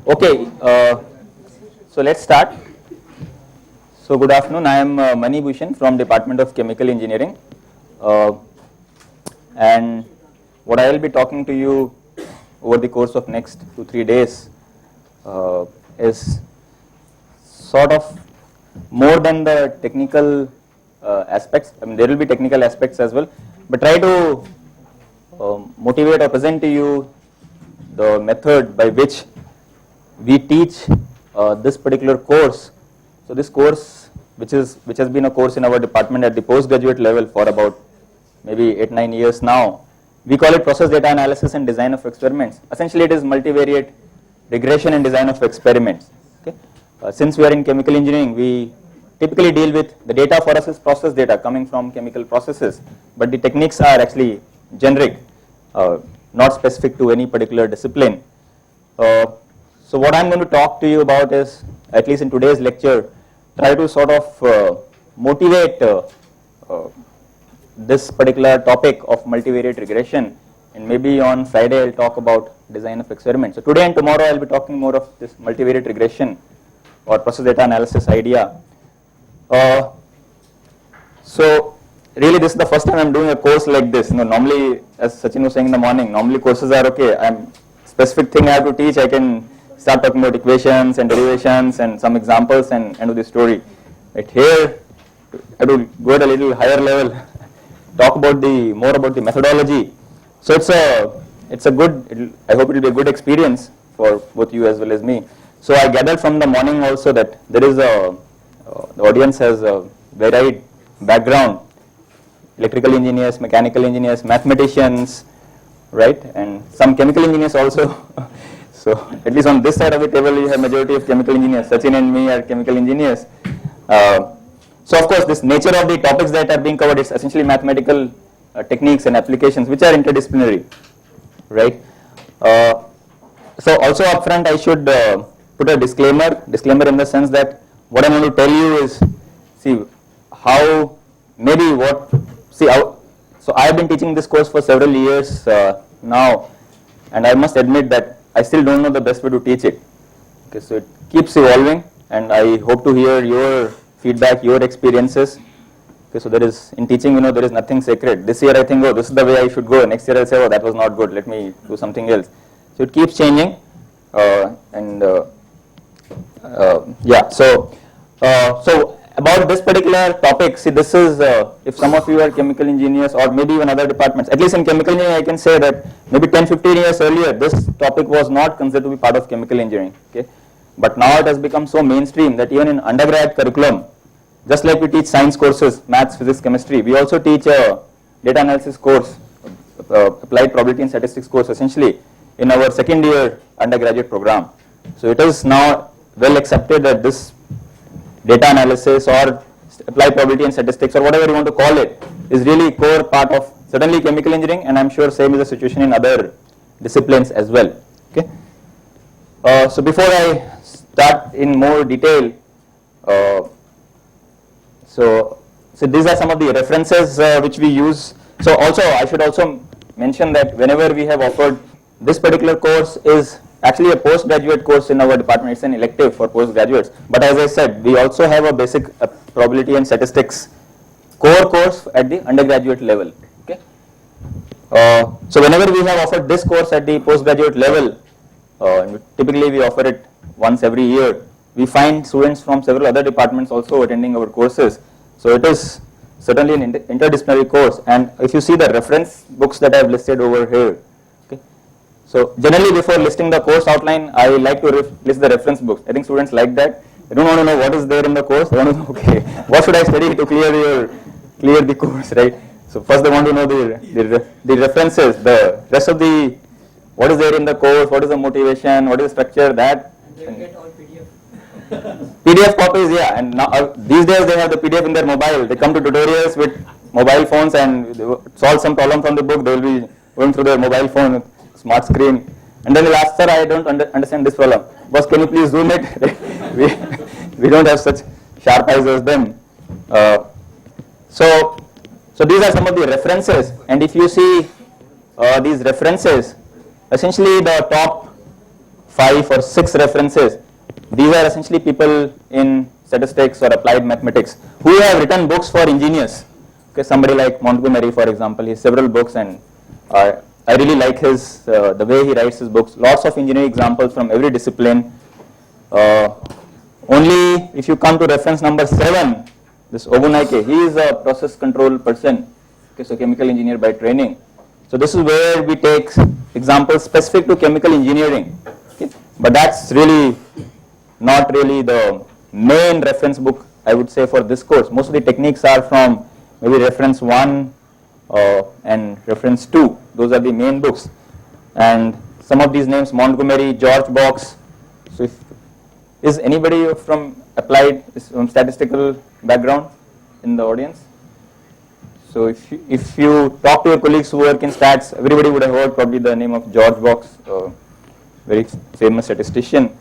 Okay, so let's start. So good afternoon, I am Bhushan from Department of Chemical Engineering, and what I will be talking to you over the course of next 2-3 days is sort of more than the technical aspects. I mean, there will be technical aspects as well, but try to motivate or present to you the method by which we teach this particular course. So this course, which has been a course in our department at the postgraduate level for about maybe 8-9 years now, we call it process data analysis and design of experiments. Essentially, it is multivariate regression and design of experiments. Okay? Since we are in chemical engineering, we typically deal with the data for us is process data coming from chemical processes, but the techniques are actually generic, not specific to any particular discipline. So what I'm going to talk to you about is, at least in today's lecture, try to sort of motivate this particular topic of multivariate regression, and maybe on Friday I'll talk about design of experiments. So today and tomorrow I'll be talking more of this multivariate regression or process data analysis idea. So really this is the first time I'm doing a course like this. Normally, as Sachin was saying in the morning, normally courses are okay. Specific thing I have to teach, I can start talking about equations and derivations and some examples and do the story. Right here, I have to go at a little higher level, talk about more about the methodology. So it's a good. I hope it will be a good experience for both you as well as me. So I gathered from the morning also that there is the audience has a varied background: electrical engineers, mechanical engineers, mathematicians, right, and some chemical engineers also. So at least on this side of the table, you have majority of chemical engineers. Sachin and me are chemical engineers. So of course, this nature of the topics that are being covered is essentially mathematical techniques and applications, which are interdisciplinary, right? So also upfront, I should put a disclaimer in the sense that what I'm going to tell you is, so I have been teaching this course for several years now, and I must admit that I still don't know the best way to teach it. Okay, so it keeps evolving, and I hope to hear your feedback, your experiences. Okay, so there is, in teaching, there is nothing sacred. This year I think, oh, this is the way I should go. Next year I'll say, oh, that was not good. Let me do something else. So it keeps changing, yeah. So about this particular topic, see, this is, if some of you are chemical engineers or maybe even other departments, at least in chemical engineering, I can say that maybe 10-15 years earlier, this topic was not considered to be part of chemical engineering. Okay, but now it has become so mainstream that even in undergrad curriculum, just like we teach science courses, maths, physics, chemistry, we also teach a data analysis course, applied probability and statistics course, essentially in our second year undergraduate program. So it is now well accepted that this data analysis or applied probability and statistics or whatever you want to call it is really core part of certainly chemical engineering, and I'm sure same is the situation in other disciplines as well. Okay. So before I start in more detail, so these are some of the references which we use. So also I should also mention that whenever we have offered this particular course is actually a postgraduate course in our department. It's an elective for postgraduates. But as I said, we also have a basic probability and statistics core course at the undergraduate level. Okay. So whenever we have offered this course at the postgraduate level, typically we offer it once every year. We find students from several other departments also attending our courses. So it is certainly an interdisciplinary course. And if you see the reference books that I have listed over here, so generally before listing the course outline, I like to list the reference books. I think students like that. They don't want to know what is there in the course. They want to know, okay, what should I study to clear the course, right? So first they want to know the references, the rest of the, what is there in the course, what is the motivation, what is the structure, that. They get all PDF. PDF copies, yeah. And now, these days they have the PDF in their mobile. They come to tutorials with mobile phones and solve some problem from the book. They will be going through their mobile phone. Smart screen, and then they'll ask, sir, I don't understand this problem. Boss, can you please zoom it? we don't have such sharp eyes as them. So these are some of the references, and if you see these references, essentially the top 5 or 6 references. These are essentially people in statistics or applied mathematics who have written books for engineers. Okay, somebody like Montgomery, for example, he has several books, and I really like his the way he writes his books. Lots of engineering examples from every discipline. Only if you come to reference number 7, this Ogunaike, he is a process control person, okay, so chemical engineer by training. So this is where we take examples specific to chemical engineering, okay, but that's really not really the main reference book, I would say, for this course. Most of the techniques are from maybe reference 1 and reference 2. Those are the main books. And some of these names, Montgomery, George Box. So is anybody from applied, from statistical background in the audience? So if you talk to your colleagues who work in stats, everybody would have heard probably the name of George Box, very famous statistician.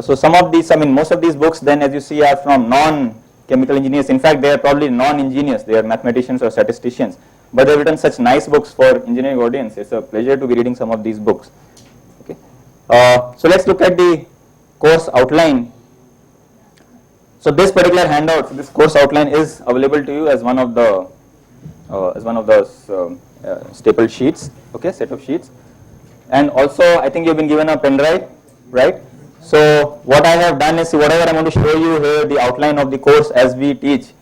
So some of these, most of these books then, as you see, are from non-chemical engineers. In fact, they are probably non-engineers. They are mathematicians or statisticians. But they have written such nice books for engineering audience. It's a pleasure to be reading some of these books. Okay. So let's look at the course outline. So this particular handout, this course outline is available to you as one of the staple sheets. Okay, set of sheets. And also, I think you've been given a pen drive, right? So what I have done is, whatever I'm going to show you here, the outline of the course as we teach,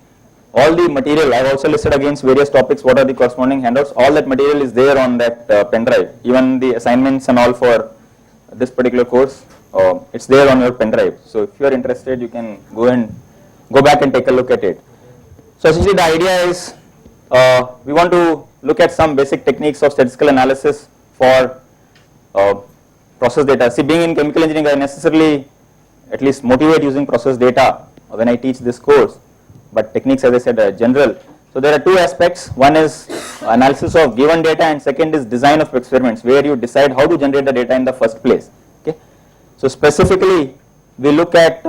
all the material, I've also listed against various topics, what are the corresponding handouts, all that material is there on that pen drive. Even the assignments and all for this particular course, it's there on your pen drive. So if you are interested, you can go back and take a look at it. So essentially the idea is, we want to look at some basic techniques of statistical analysis for process data. See, being in chemical engineering, I necessarily at least motivate using process data when I teach this course, but techniques, as I said, are general. So there are two aspects. One is analysis of given data, and second is design of experiments, where you decide how to generate the data in the first place. Okay. So specifically, we look at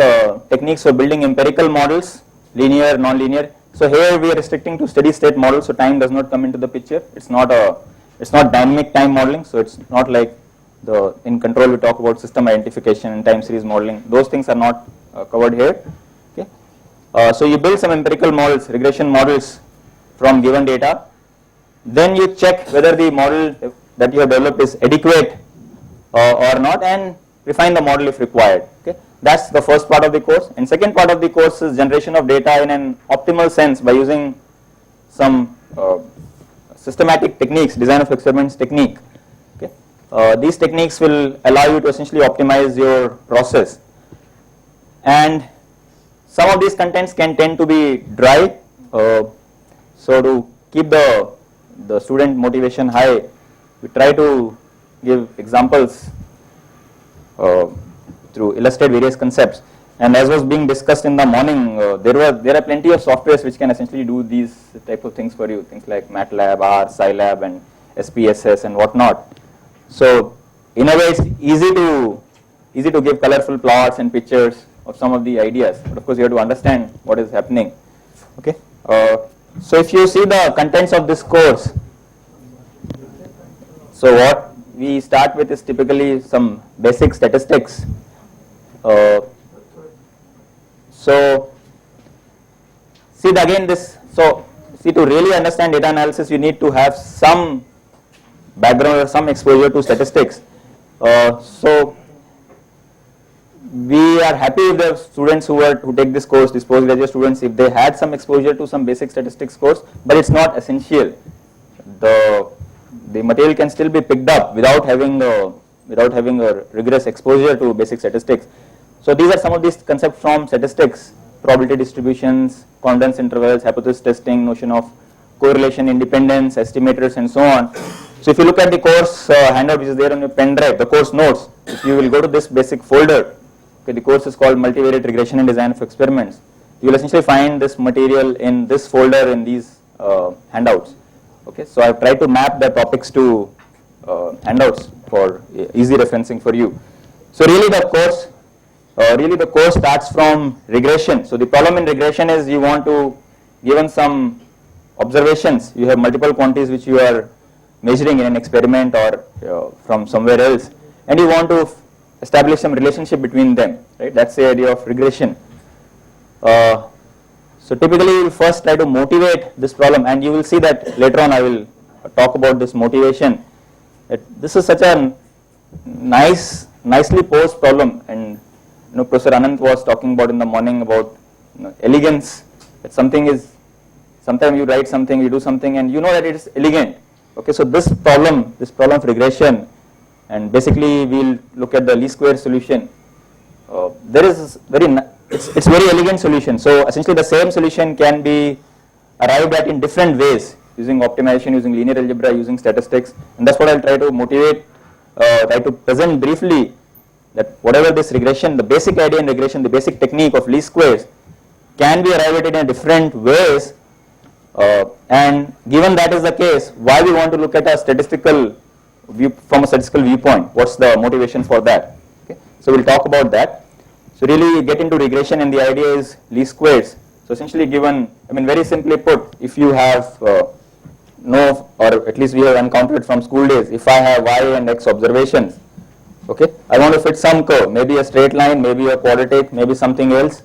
techniques for building empirical models, linear, non-linear. So here we are restricting to steady state models, so time does not come into the picture. It's not dynamic time modeling, so it's not like in control we talk about system identification and time series modeling. Those things are not covered here. Okay. So you build some empirical models, regression models from given data. Then you check whether the model that you have developed is adequate or not, and refine the model if required. Okay. That's the first part of the course. And second part of the course is generation of data in an optimal sense by using some systematic techniques, design of experiments technique. These techniques will allow you to essentially optimize your process, and some of these contents can tend to be dry. So to keep the student motivation high, we try to give examples through illustrate various concepts. And as was being discussed in the morning, there are plenty of softwares which can essentially do these type of things for you. Things like MATLAB, R, Scilab, and SPSS and whatnot. So in a way, it's easy to give colorful plots and pictures of some of the ideas, but of course you have to understand what is happening. Okay. So if you see the contents of this course, so what we start with is typically some basic statistics. So see again this. So see, to really understand data analysis, you need to have some background or some exposure to statistics. So we are happy with the students who take this course, these postgraduate students, if they had some exposure to some basic statistics course, but it's not essential. The material can still be picked up without having a rigorous exposure to basic statistics. So these are some of these concepts from statistics: probability distributions, confidence intervals, hypothesis testing, notion of correlation, independence, estimators, and so on. So if you look at the course handout which is there on your pen drive, the course notes, if you will go to this basic folder, okay, the course is called Multivariate Regression and Design of Experiments. You will essentially find this material in this folder in these handouts. Okay, so I have tried to map the topics to handouts for easy referencing for you. So really the course starts from regression. So the problem in regression is you want to, given some observations, you have multiple quantities which you are measuring in an experiment or from somewhere else, and you want to establish some relationship between them, right? That's the idea of regression. So typically you will first try to motivate this problem, and you will see that later on I will talk about this motivation. This is such a nicely posed problem, and Professor Anant was talking about in the morning about elegance, that something is, sometimes you write something, you do something, and you know that it is elegant. Okay, so this problem of regression, and basically we'll look at the least square solution. There is it's very elegant solution. So essentially the same solution can be arrived at in different ways, using optimization, using linear algebra, using statistics, and that's what I'll try to motivate, try to present briefly, that whatever this regression, the basic idea in regression, the basic technique of least squares can be arrived at in different ways, and given that is the case, why we want to look at a statistical view, from a statistical viewpoint, what's the motivation for that. Okay, so we'll talk about that. So really get into regression, and the idea is least squares. So essentially given, very simply put, if you have or at least we have encountered from school days, if I have y and x observations, okay, I want to fit some curve, maybe a straight line, maybe a quadratic, maybe something else.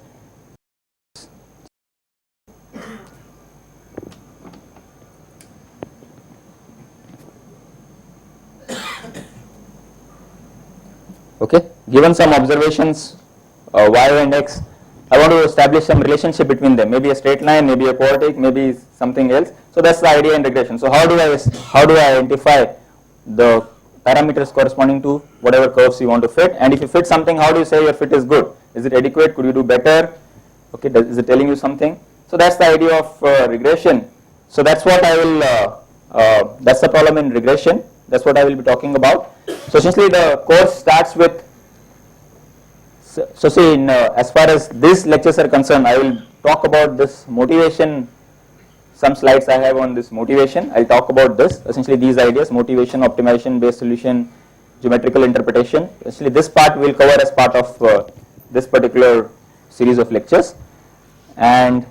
Okay, given some observations y and x, I want to establish some relationship between them, maybe a straight line, maybe a quadratic, maybe something else. So that's the idea in regression. So how do I identify the parameters corresponding to whatever curves you want to fit, and if you fit something, how do you say your fit is good? Is it adequate? Could you do better? Okay, is it telling you something? So that's the idea of regression. So that's what I will, that's the problem in regression. That's what I will be talking about. So essentially the course starts with, so see, as far as these lectures are concerned, I will talk about this motivation. Some slides I have on this motivation. I'll talk about this, essentially these ideas: motivation, optimization, based solution, geometrical interpretation. Essentially this part we will cover as part of this particular series of lectures. And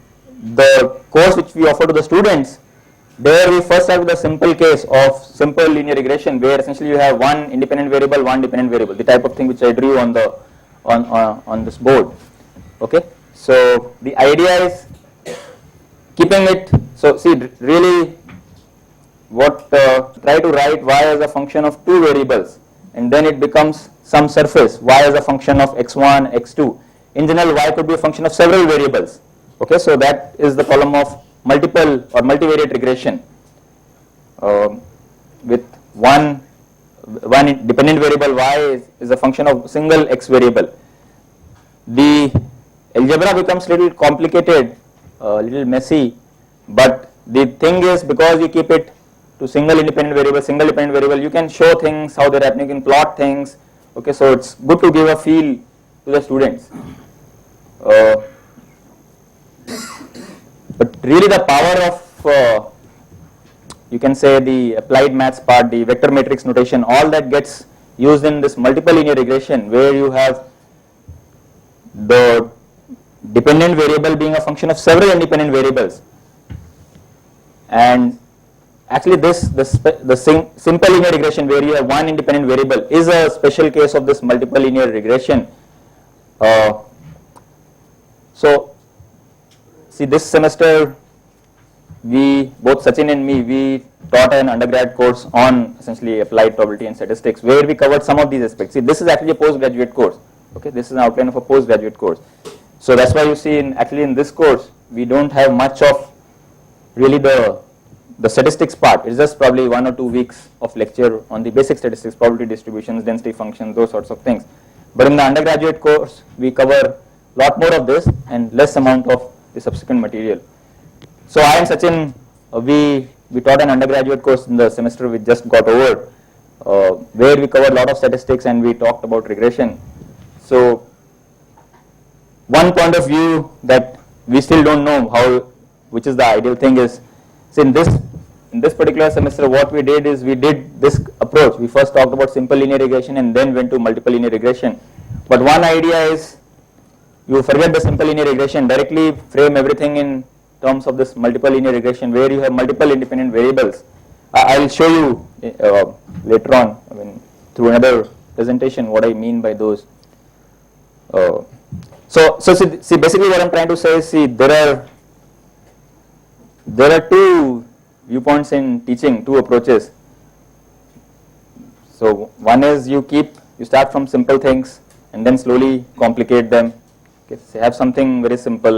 the course which we offer to the students, there we first have the simple case of simple linear regression, where essentially you have one independent variable, one dependent variable, the type of thing which I drew on the on this board. Okay, so the idea is keeping it, so see, really what try to write y as a function of two variables, and then it becomes some surface y as a function of x1, x2. In general, y could be a function of several variables. Okay, so that is the problem of multiple or multivariate regression, with one dependent variable y is a function of single x variable. The algebra becomes little complicated, little messy, but the thing is, because you keep it to single dependent variable, you can show things how they're happening, you can plot things. Okay, so it's good to give a feel to the students. But really the power of you can say the applied maths part, the vector matrix notation, all that gets used in this multiple linear regression, where you have the dependent variable being a function of several independent variables. And actually the simple linear regression, where you have one independent variable, is a special case of this multiple linear regression. So see, this semester we, both Sachin and me, we taught an undergrad course on essentially applied probability and statistics, where we covered some of these aspects. See, this is actually a postgraduate course. Okay, this is an outline of a postgraduate course. So that's why you see actually in this course we don't have much of really the statistics part. It's just probably 1 or 2 weeks of lecture on the basic statistics, probability distributions, density functions, those sorts of things. But in the undergraduate course we cover a lot more of this and less amount of the subsequent material. So I and Sachin, we taught an undergraduate course in the semester we just got over, where we covered a lot of statistics and we talked about regression. So one point of view that we still don't know how, which is the ideal thing, is, so in this particular semester what we did is we did this approach. We first talked about simple linear regression and then went to multiple linear regression. But one idea is, you forget the simple linear regression, directly frame everything in terms of this multiple linear regression, where you have multiple independent variables. I will show you later on, through another presentation what I mean by those. So see, basically what I'm trying to say is, see, there are two viewpoints in teaching, two approaches. So one is you start from simple things and then slowly complicate them. Okay, so have something very simple,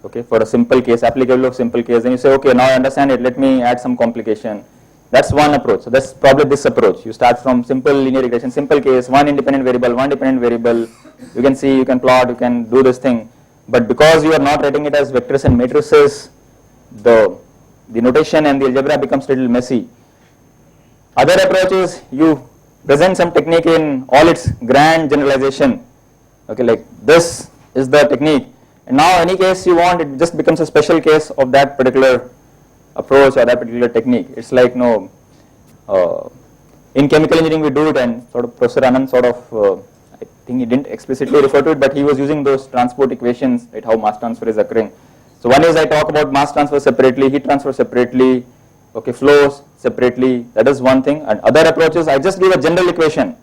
okay, for a simple case, applicable of simple case, then you say, okay, now I understand it, let me add some complication. That's one approach. So that's probably this approach. You start from simple linear regression, simple case, one independent variable, you can see, you can plot, you can do this thing. But because you are not writing it as vectors and matrices, the notation and the algebra becomes a little messy. Other approach is you present some technique in all its grand generalization. Okay, like this is the technique, and now any case you want, it just becomes a special case of that particular approach or that particular technique. It's like, no, in chemical engineering we do it, and sort of Professor Anand sort of, I think he didn't explicitly refer to it, but he was using those transport equations, right, how mass transfer is occurring. So one is I talk about mass transfer separately, heat transfer separately, okay, flows separately, that is one thing. And other approaches, I just give a general equation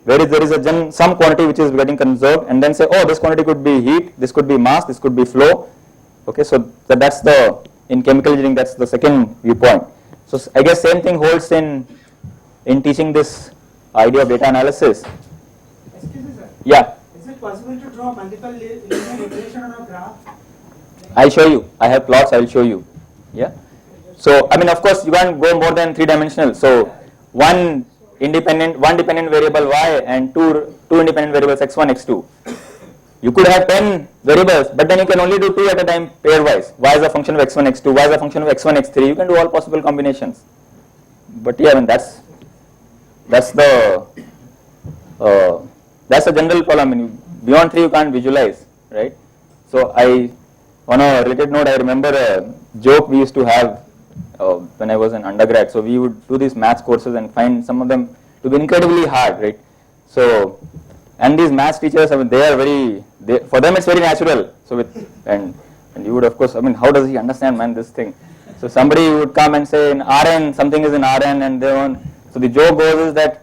where there is some quantity which is getting conserved, and then say, oh, this quantity could be heat, this could be mass, this could be flow. Okay, so that's in chemical engineering, that's the second viewpoint. So I guess same thing holds in teaching this idea of data analysis. Excuse me, sir. Yeah. Is it possible to draw multiple linear regression on a graph? I'll show you. I have plots, I will show you. Yeah. So, I mean, of course, you can't go more than 3-dimensional. So, one dependent variable y and two independent variables x1, x2. You could have 10 variables, but then you can only do 2 at a time pairwise. Y is a function of x1, x2, y is a function of x1, x3. You can do all possible combinations. But yeah, I mean, that's the general problem. I mean, beyond 3 you can't visualize, right? So on a related note, I remember a joke we used to have when I was an undergrad. So we would do these maths courses and find some of them to be incredibly hard, right? So, and these maths teachers, I mean, for them it's very natural. So and you would, of course, I mean, how does he understand, man, this thing? So somebody would come and say in Rn, something is in Rn, and they want. So the joke goes is that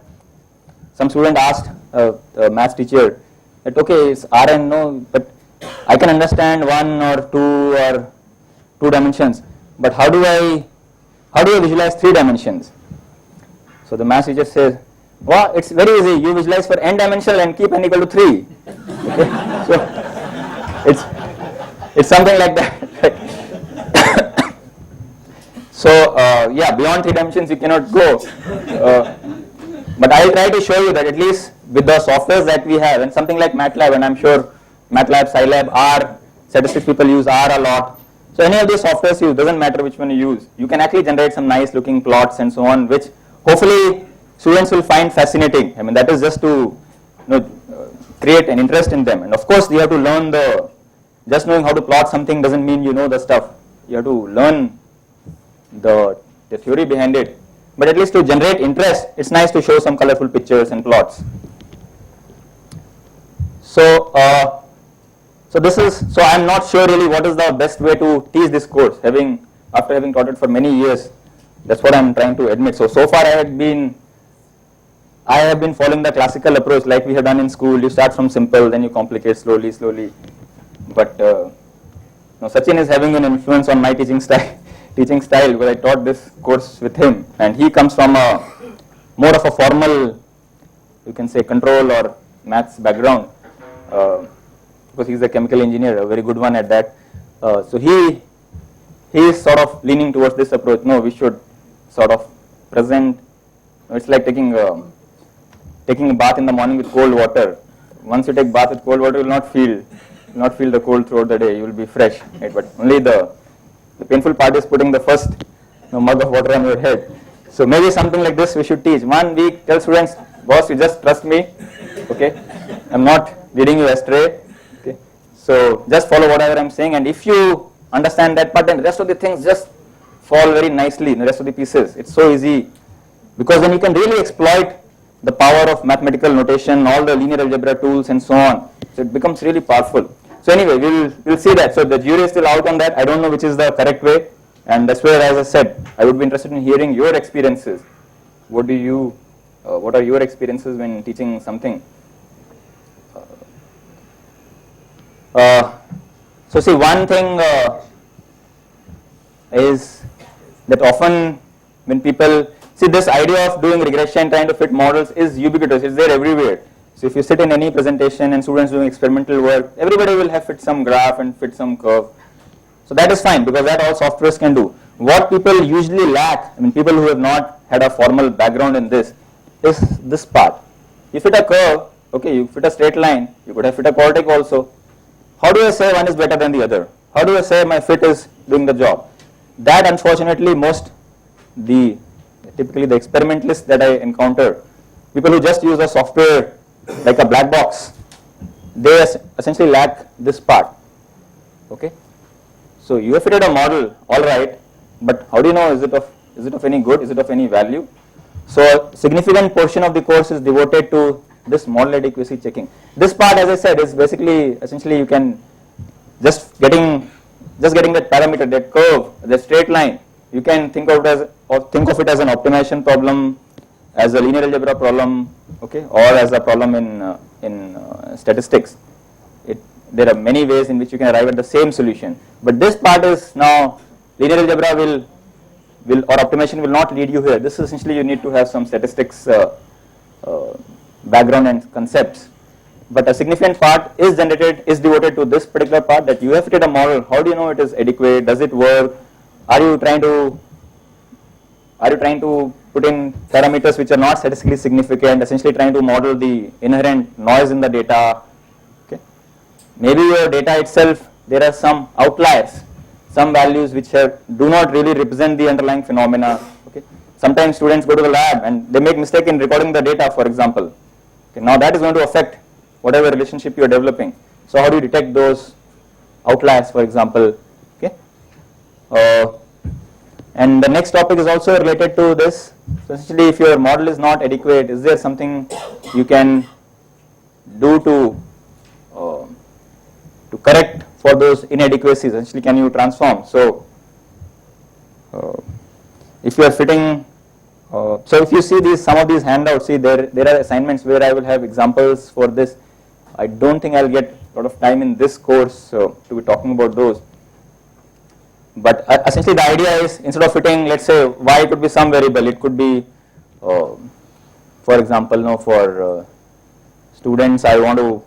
some student asked a maths teacher that, okay, it's Rn, no, but I can understand 1 or 2 or 2 dimensions, but how do I visualize 3 dimensions? So the maths teacher says, well, it's very easy. You visualize for n dimensional and keep n equal to 3. Okay? So it's something like that. So yeah, beyond 3 dimensions you cannot go. But I'll try to show you that at least with the softwares that we have, and something like MATLAB, and I'm sure MATLAB, Scilab, R, statistics people use R a lot. So any of these softwares you use, doesn't matter which one you use, you can actually generate some nice looking plots and so on, which hopefully students will find fascinating. I mean, that is just to create an interest in them. And of course, you have to learn just knowing how to plot something doesn't mean you know the stuff. You have to learn the theory behind it. But at least to generate interest, it's nice to show some colorful pictures and plots. So, so I'm not sure really what is the best way to teach this course, after having taught it for many years. That's what I'm trying to admit. So far I have been following the classical approach like we have done in school. You start from simple, then you complicate slowly. But Sachin is having an influence on my teaching style because I taught this course with him, and he comes from more of a formal, you can say, control or maths background, because he's a chemical engineer, a very good one at that. So he is sort of leaning towards this approach. No, we should sort of present. It's like taking a bath in the morning with cold water. Once you take bath with cold water, you will not feel the cold throughout the day. You will be fresh, right? But only the painful part is putting the first mug of water on your head. So maybe something like this we should teach. 1 week, tell students, boss, you just trust me. Okay, I'm not leading you astray. Okay, so just follow whatever I'm saying, and if you understand that part, then the rest of the things just fall very nicely in the rest of the pieces. It's so easy, because then you can really exploit the power of mathematical notation, all the linear algebra tools and so on. So it becomes really powerful. So anyway, we'll see that. So the jury is still out on that. I don't know which is the correct way, and that's where, as I said, I would be interested in hearing your experiences. What do you what are your experiences when teaching something? So see, one thing is that often when people see this idea of doing regression, trying to fit models is ubiquitous, it's there everywhere. So if you sit in any presentation and students doing experimental work, everybody will have fit some graph and fit some curve. So that is fine because that all softwares can do. What people usually lack, I mean people who have not had a formal background in this, is this part. You fit a curve, okay, you fit a straight line, you could have fit a quartic also. How do I say one is better than the other? How do I say my fit is doing the job? That unfortunately typically the experimentalists that I encounter, people who just use a software like a black box, they essentially lack this part. Okay, so you have fitted a model, all right, but how do you know is it of any good? Is it of any value? So a significant portion of the course is devoted to this model adequacy checking. This part, as I said, is basically essentially you can just getting that parameter, that curve, that straight line. You can think of it as an optimization problem, as a linear algebra problem, okay, or as a problem in statistics. There are many ways in which you can arrive at the same solution. But this part is now linear algebra will or optimization will not lead you here. This is essentially you need to have some statistics background and concepts. But a significant part is devoted to this particular part, that you have fitted a model. How do you know it is adequate? Does it work? Are you trying to put in parameters which are not statistically significant, essentially trying to model the inherent noise in the data? Okay. Maybe your data itself, there are some outliers, some values which do not really represent the underlying phenomena. Okay. Sometimes students go to the lab and they make mistake in recording the data, for example. Okay. Now that is going to affect whatever relationship you are developing. So how do you detect those outliers, for example? Okay. And the next topic is also related to this. So essentially, if your model is not adequate, is there something you can do to correct for those inadequacies? Essentially, can you transform? So if you are fitting, so if you see some of these handouts, see there are assignments where I will have examples for this. I don't think I'll get a lot of time in this course to be talking about those. But essentially the idea is, instead of fitting, let's say y could be some variable, it could be, for example, for students, I want to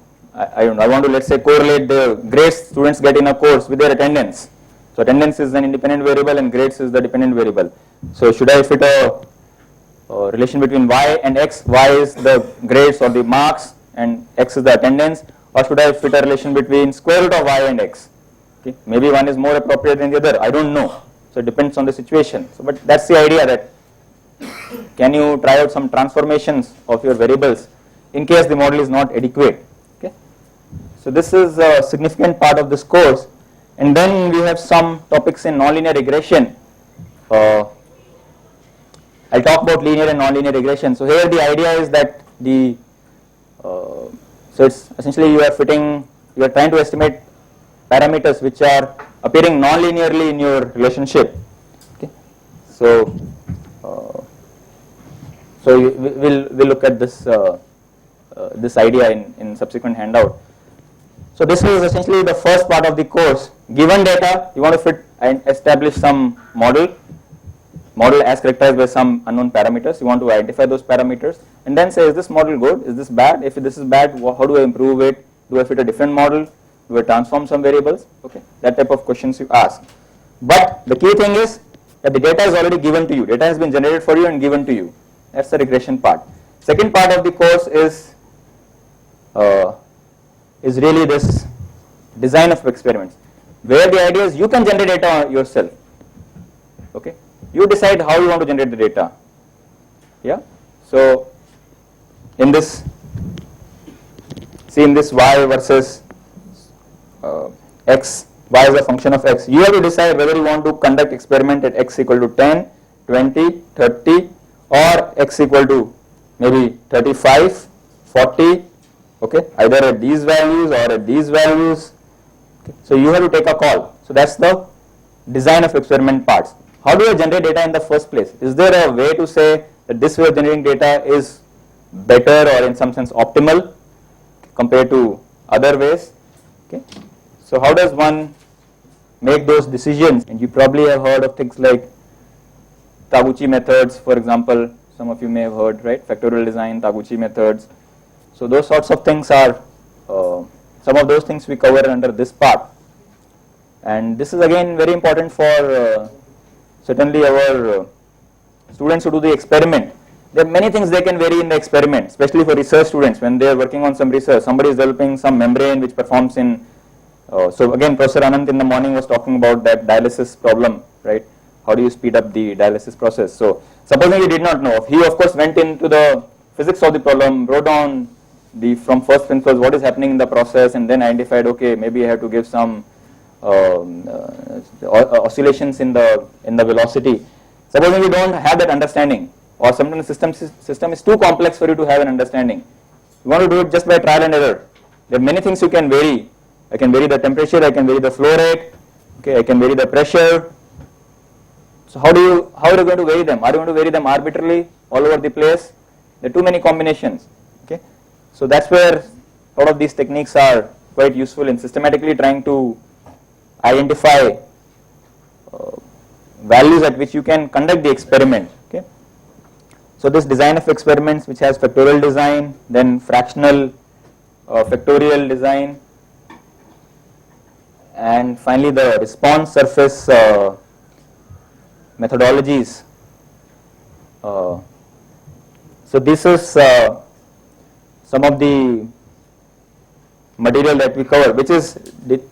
let's say correlate the grades students get in a course with their attendance. So attendance is an independent variable and grades is the dependent variable. So should I fit a relation between y and x? Y is the grades or the marks and x is the attendance, or should I fit a relation between square root of y and x? Okay. Maybe one is more appropriate than the other, I don't know. So it depends on the situation. So, but that's the idea, that can you try out some transformations of your variables in case the model is not adequate. Okay. So this is a significant part of this course. And then we have some topics in nonlinear regression. I'll talk about linear and nonlinear regression. So here the idea is that so it's essentially you are trying to estimate parameters which are appearing non-linearly in your relationship. Okay. So we'll look at this idea in subsequent handout. So this is essentially the first part of the course. Given data, you want to fit and establish some model as characterized by some unknown parameters. You want to identify those parameters and then say, is this model good? Is this bad? If this is bad, how do I improve it? Do I fit a different model? Do I transform some variables? Okay, that type of questions you ask. But the key thing is that the data is already given to you. Data has been generated for you and given to you. That's the regression part. Second part of the course is really this design of experiments, where the idea is you can generate data yourself. Okay, you decide how you want to generate the data. Yeah. So in this, see in this y versus x, y is a function of x. You have to decide whether you want to conduct experiment at x equal to 10, 20, 30, or x equal to maybe 35, 40. Okay, either at these values or at these values. Okay. So you have to take a call. So that's the design of experiment parts. How do I generate data in the first place? Is there a way to say that this way of generating data is better or in some sense optimal compared to other ways. Okay. So how does one make those decisions? And you probably have heard of things like Taguchi methods, for example. Some of you may have heard, right? Factorial design, Taguchi methods. So those sorts of things are some of those things we cover under this part. And this is again very important for certainly our students who do the experiment. There are many things they can vary in the experiment, especially for research students when they are working on some research. Somebody is developing some membrane which performs in, so again Professor Anand in the morning was talking about that dialysis problem, right? How do you speed up the dialysis process? So supposing he did not know, he of course went into the physics of the problem, wrote down the from first principles what is happening in the process, and then identified, okay, maybe I have to give some oscillations in the velocity. Supposing you don't have that understanding, or sometimes the system is too complex for you to have an understanding. You want to do it just by trial and error. There are many things you can vary. I can vary the temperature, I can vary the flow rate, okay, I can vary the pressure. So how are you going to vary them? Are you going to vary them arbitrarily all over the place? There are too many combinations. Okay, so that's where a lot of these techniques are quite useful in systematically trying to identify values at which you can conduct the experiment. Okay, so this design of experiments, which has factorial design, then fractional factorial design, and finally the response surface methodologies. So this is some of the material that we cover, which is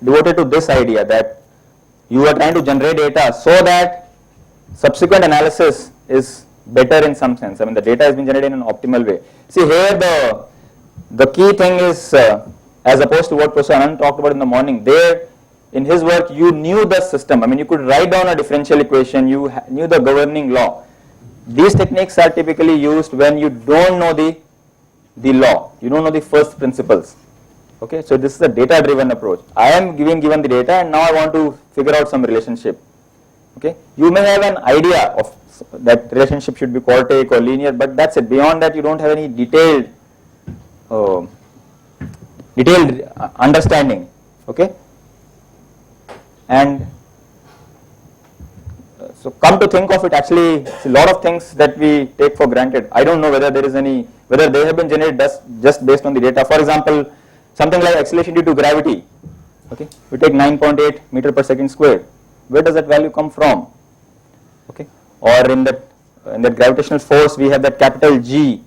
devoted to this idea that you are trying to generate data so that subsequent analysis is better in some sense. I mean, the data has been generated in an optimal way. See here, the key thing is, as opposed to what Professor Anand talked about in the morning, there in his work you knew the system. I mean, you could write down a differential equation, you knew the governing law. These techniques are typically used when you don't know the law, you don't know the first principles. Okay, so this is a data driven approach. I am given the data and now I want to figure out some relationship. Okay, you may have an idea of that relationship should be quartic or linear, but that's it. Beyond that, you don't have any detailed understanding. Okay, and so come to think of it, actually a lot of things that we take for granted, I don't know whether there is any, whether they have been generated just based on the data. For example, something like acceleration due to gravity. Okay, we take 9.8 meter per second squared. Where does that value come from? Okay, or in that gravitational force we have that capital G,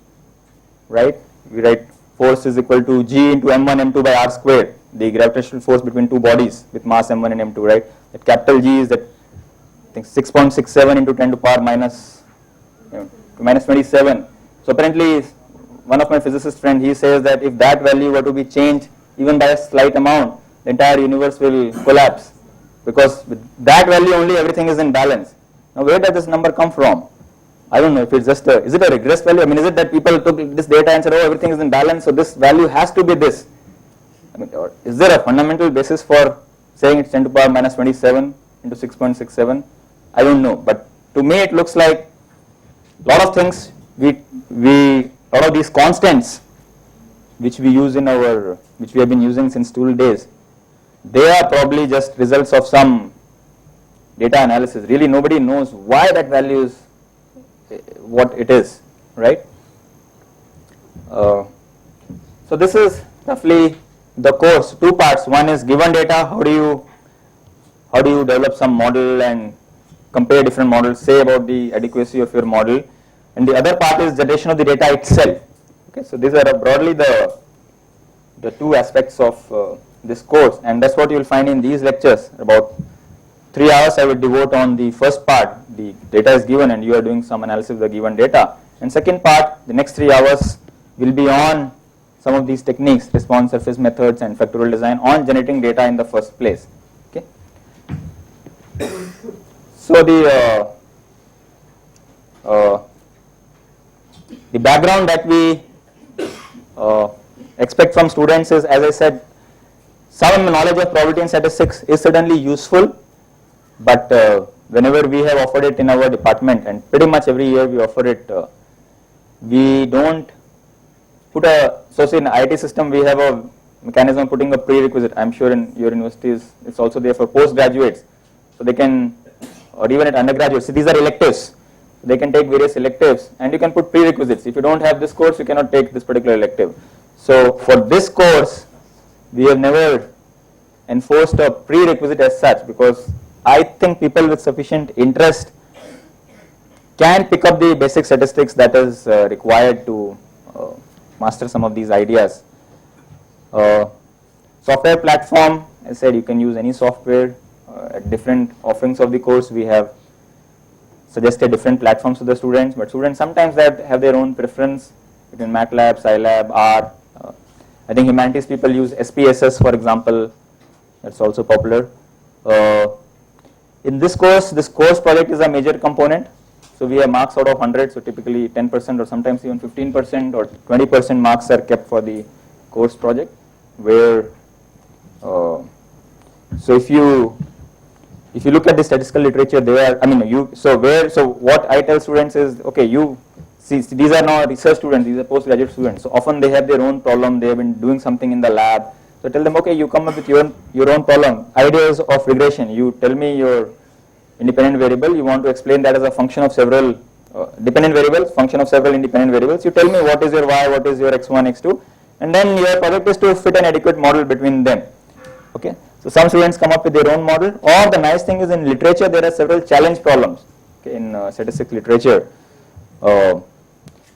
right? We write force is equal to G into m1 m2 by r squared, the gravitational force between two bodies with mass m1 and m2, right? That capital G is that I think 6.67 into 10 to power minus 27. So apparently one of my physicist friend, he says that if that value were to be changed even by a slight amount, the entire universe will collapse, because with that value only everything is in balance. Now where does this number come from? I don't know if it's just is it a regress value? I mean, is it that people took this data and said, oh, everything is in balance, so this value has to be this? I mean, or is there a fundamental basis for saying it's 10 to power minus 27 into 6.67? I don't know, but to me it looks like a lot of things lot of these constants which we use in our, which we have been using since school days, they are probably just results of some data analysis. Really nobody knows why that value is what it is, right? So this is roughly the course, two parts. One is given data, how do you develop some model and compare different models, say about the adequacy of your model, and the other part is generation of the data itself. Okay, so these are broadly the two aspects of this course, and that's what you will find in these lectures. About 3 hours I will devote on the first part, the data is given and you are doing some analysis of the given data, and second part, the next 3 hours will be on some of these techniques, response surface methods and factorial design on generating data in the first place. Okay. So the background that we expect from students is, as I said, some knowledge of probability and statistics is certainly useful, but whenever we have offered it in our department, and pretty much every year we offer it, we don't put a, so say in IIT system we have a mechanism of putting a prerequisite. I'm sure in your universities it's also there for postgraduates. So they can, or even at undergraduates, so these are electives. They can take various electives and you can put prerequisites. If you don't have this course, you cannot take this particular elective. So for this course, we have never enforced a prerequisite as such, because I think people with sufficient interest can pick up the basic statistics that is required to master some of these ideas. Software platform, as I said, you can use any software. At different offerings of the course, we have suggested different platforms to the students, but students sometimes that have their own preference between MATLAB, Scilab, R. I think humanities people use SPSS, for example. That's also popular. In this course project is a major component. So we have marks out of 100, so typically 10% or sometimes even 15% or 20% marks are kept for the course project, where so if you look at the statistical literature, so what I tell students is, okay, you see, these are not research students, these are postgraduate students, so often they have their own problem, they have been doing something in the lab. So tell them, okay, you come up with your own problem, ideas of regression, you tell me your independent variable, you want to explain that as a function of several dependent variables, function of several independent variables, you tell me what is your y, what is your x1, x2, and then your project is to fit an adequate model between them. Okay, so some students come up with their own model, or the nice thing is in literature there are several challenge problems, okay, in statistics literature.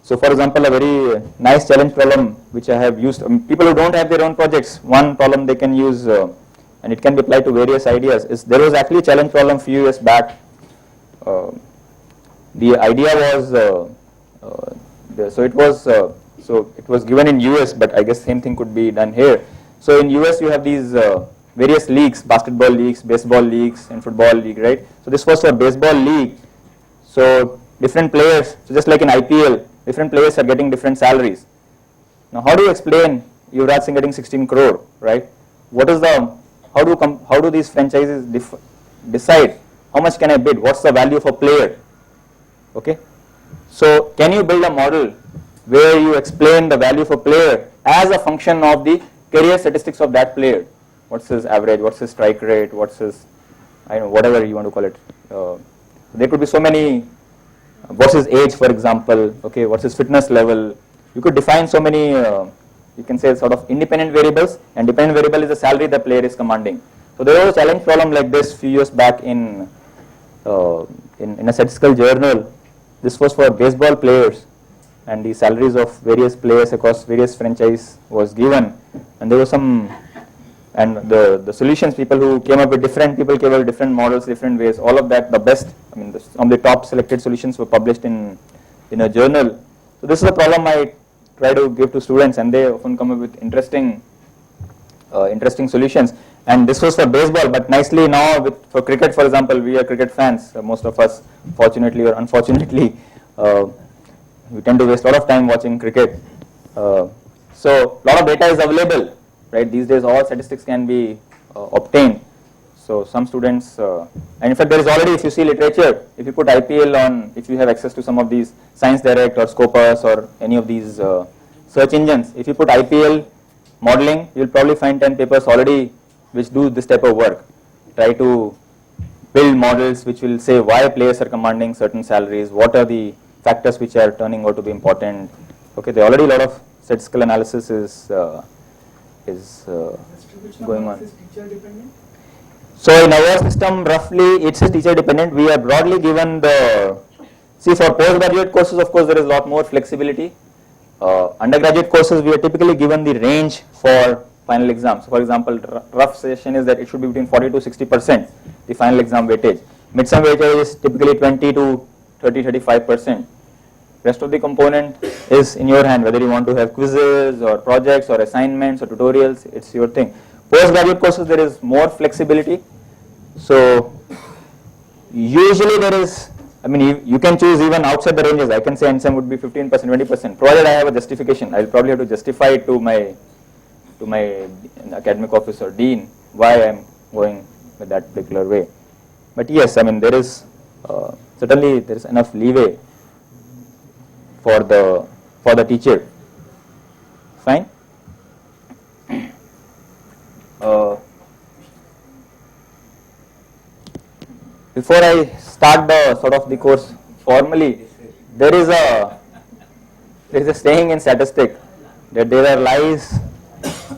So for example, a very nice challenge problem which I have used, people who don't have their own projects, one problem they can use, and it can be applied to various ideas, is there was actually a challenge problem a few years back. The idea was, so it was given in US, but I guess same thing could be done here. So in US you have these various leagues, basketball leagues, baseball leagues, and football league, right? So this was for baseball league. So different players, so just like in IPL, different players are getting different salaries. Now how do you explain Yuvraj Singh getting 16 crore, right? What is the, how do these franchises decide how much can I bid? What's the value of a player? Okay, so can you build a model where you explain the value of a player as a function of the career statistics of that player? What's his average? What's his strike rate? What's his, I don't know, whatever you want to call it. There could be so many. What's his age, for example? Okay, what's his fitness level? You could define so many. You can say sort of independent variables, and dependent variable is the salary the player is commanding. So there was a challenge problem like this few years back in a statistical journal. This was for baseball players, and the salaries of various players across various franchise was given, and there was some, and the solutions, people who came up with different models, different ways, all of that, the best, I mean, some of the top selected solutions were published in a journal. So this is a problem I try to give to students, and they often come up with interesting solutions. And this was for baseball, but nicely now for cricket, for example, we are cricket fans, most of us, fortunately or unfortunately, we tend to waste a lot of time watching cricket. So a lot of data is available, right? These days all statistics can be obtained. So some students, and in fact there is already, if you see literature, if you put IPL on, if you have access to some of these Science Direct or Scopus or any of these search engines, if you put IPL modeling, you will probably find 10 papers already which do this type of work. Try to build models which will say why players are commanding certain salaries, what are the factors which are turning out to be important. Okay, there already a lot of statistical analysis is going on. Is teacher dependent? So in our system, roughly it's teacher dependent. We are broadly given see, for postgraduate courses, of course, there is a lot more flexibility. Undergraduate courses, we are typically given the range for final exams. So for example, rough suggestion is that it should be between 40 to 60%, the final exam weightage. Midsem weightage is typically 20 to 30-35%. Rest of the component is in your hand, whether you want to have quizzes or projects or assignments or tutorials, it's your thing. Postgraduate courses, there is more flexibility. So usually there is, I mean, you can choose even outside the ranges. I can say NSEM would be 15%, 20%, provided I have a justification. I will probably have to justify it to my academic office or dean why I am going with that particular way. But yes, I mean, there is certainly there is enough leeway for the teacher. Fine. Before I start the sort of the course formally, there is a saying in statistics that there are lies,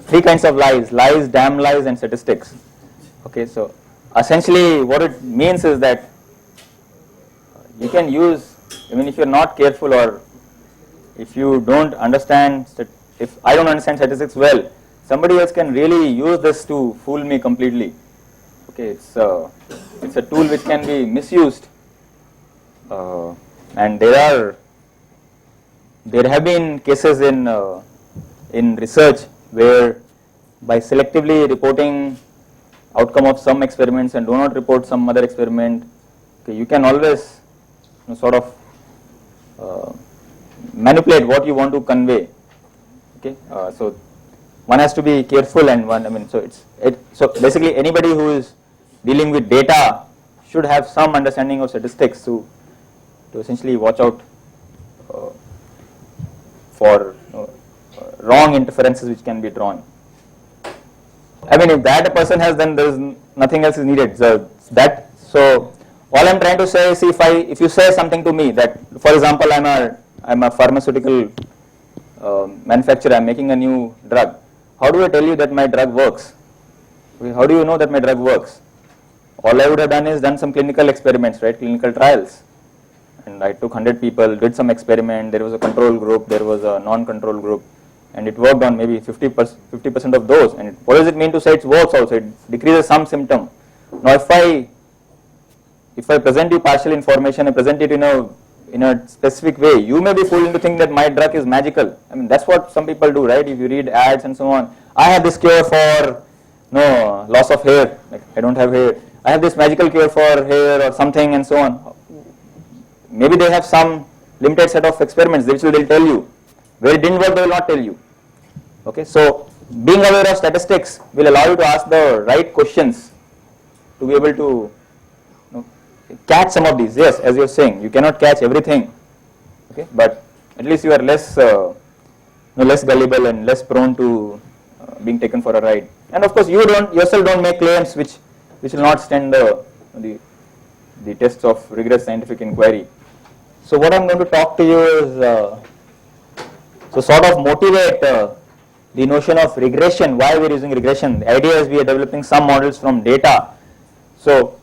three kinds of lies: lies, damn lies, and statistics. Okay, so essentially what it means is that you can use, I mean, if you're not careful, or if you don't understand, if I don't understand statistics well, somebody else can really use this to fool me completely. Okay, it's a tool which can be misused, and there have been cases in research where by selectively reporting outcome of some experiments and do not report some other experiment, okay, you can always sort of manipulate what you want to convey. Okay, so one has to be careful, and so basically anybody who is dealing with data should have some understanding of statistics to essentially watch out for wrong inferences which can be drawn. I mean, if that a person has, then there is nothing else is needed. So all I'm trying to say is, if you say something to me that, for example, I'm a pharmaceutical manufacturer, I'm making a new drug. How do I tell you that my drug works? Okay, how do you know that my drug works? All I would have done is done some clinical experiments, right? Clinical trials. And I took 100 people, did some experiment, there was a control group, there was a non-control group, and it worked on maybe 50% of those. And what does it mean to say it works also? It decreases some symptom. Now if I present you partial information, I present it in a specific way, you may be fooled into thinking that my drug is magical. I mean, that's what some people do, right? If you read ads and so on, I have this cure for loss of hair, like I don't have hair. I have this magical cure for hair or something and so on. Maybe they have some limited set of experiments which they'll tell you. Where it didn't work, they will not tell you. Okay, so being aware of statistics will allow you to ask the right questions to be able to catch some of these. Yes, as you're saying, you cannot catch everything. Okay, but at least you are less gullible and less prone to being taken for a ride. And of course, you yourself don't make claims which will not stand the tests of rigorous scientific inquiry. So what I'm going to talk to you is so sort of motivate the notion of regression. Why we're using regression? The idea is we are developing some models from data. So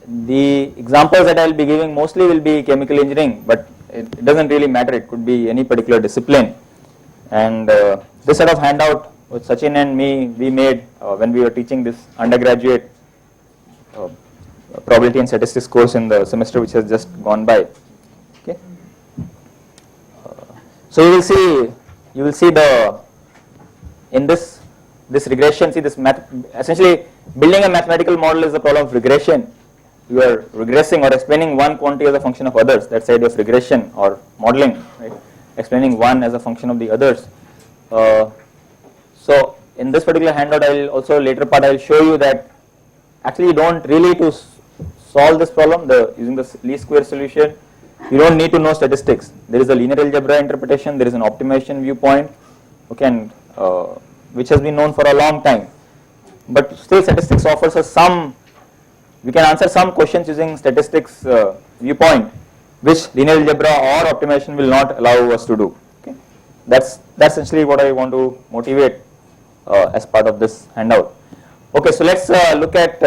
the examples that I'll be giving mostly will be chemical engineering, but it doesn't really matter. It could be any particular discipline. And this set of handout which Sachin and me we made when we were teaching this undergraduate probability and statistics course in the semester which has just gone by. Okay. So you will see in this regression, see this essentially building a mathematical model is the problem of regression. You are regressing or explaining one quantity as a function of others. That's the idea of regression or modeling, right? Explaining one as a function of the others. So in this particular handout, later part I'll show you that actually you don't really to solve this problem using the least square solution. You don't need to know statistics. There is a linear algebra interpretation. There is an optimization viewpoint, okay, and which has been known for a long time. But still, statistics offers us we can answer some questions using statistics viewpoint, which linear algebra or optimization will not allow us to do. Okay, that's essentially what I want to motivate as part of this handout. Okay, so let's look at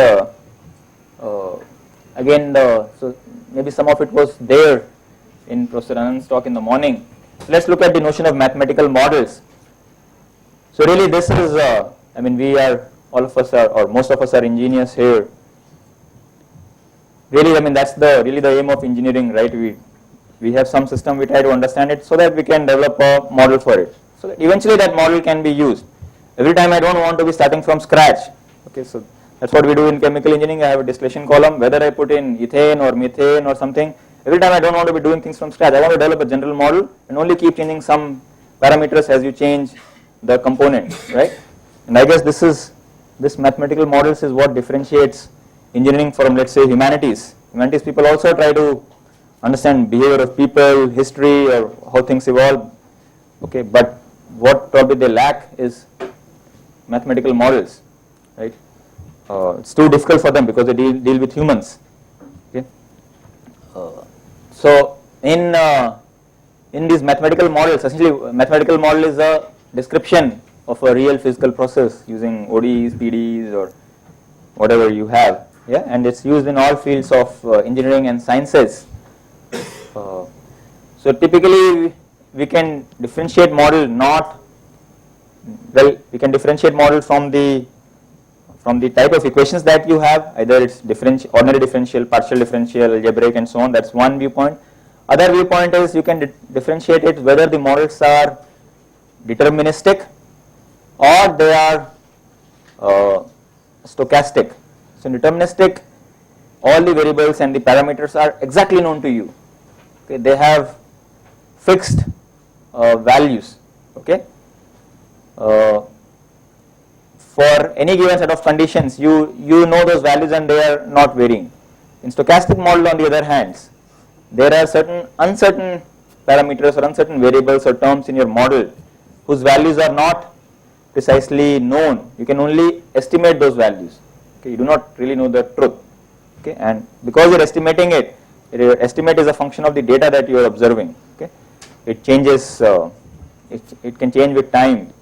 again so maybe some of it was there in Professor Anand's talk in the morning. So let's look at the notion of mathematical models. So really this is I mean all of us are, or most of us are engineers here. Really, I mean that's really the aim of engineering, right? We have some system, we try to understand it so that we can develop a model for it. So that eventually that model can be used. Every time I don't want to be starting from scratch. Okay, so that's what we do in chemical engineering. I have a distillation column, whether I put in ethane or methane or something. Every time I don't want to be doing things from scratch. I want to develop a general model and only keep changing some parameters as you change the components, right? And I guess this mathematical models is what differentiates engineering from, let's say, humanities. Humanities people also try to understand behavior of people, history, or how things evolve. Okay, but what probably they lack is mathematical models, right? It's too difficult for them because they deal with humans. Okay. So in these mathematical models, essentially mathematical model is a description of a real physical process using ODEs, PDEs, or whatever you have, yeah, and it's used in all fields of engineering and sciences. So typically we can differentiate model we can differentiate model from the type of equations that you have, either it's ordinary differential, partial differential, algebraic, and so on. That's one viewpoint. Other viewpoint is you can differentiate it whether the models are deterministic or they are stochastic. So in deterministic, all the variables and the parameters are exactly known to you. Okay, they have fixed values. Okay, for any given set of conditions, you know those values and they are not varying. In stochastic model, on the other hand, there are certain uncertain parameters or uncertain variables or terms in your model whose values are not precisely known. You can only estimate those values. Okay, you do not really know the truth. Okay, and because you're estimating it, your estimate is a function of the data that you are observing. Okay, it changes. It can change with time.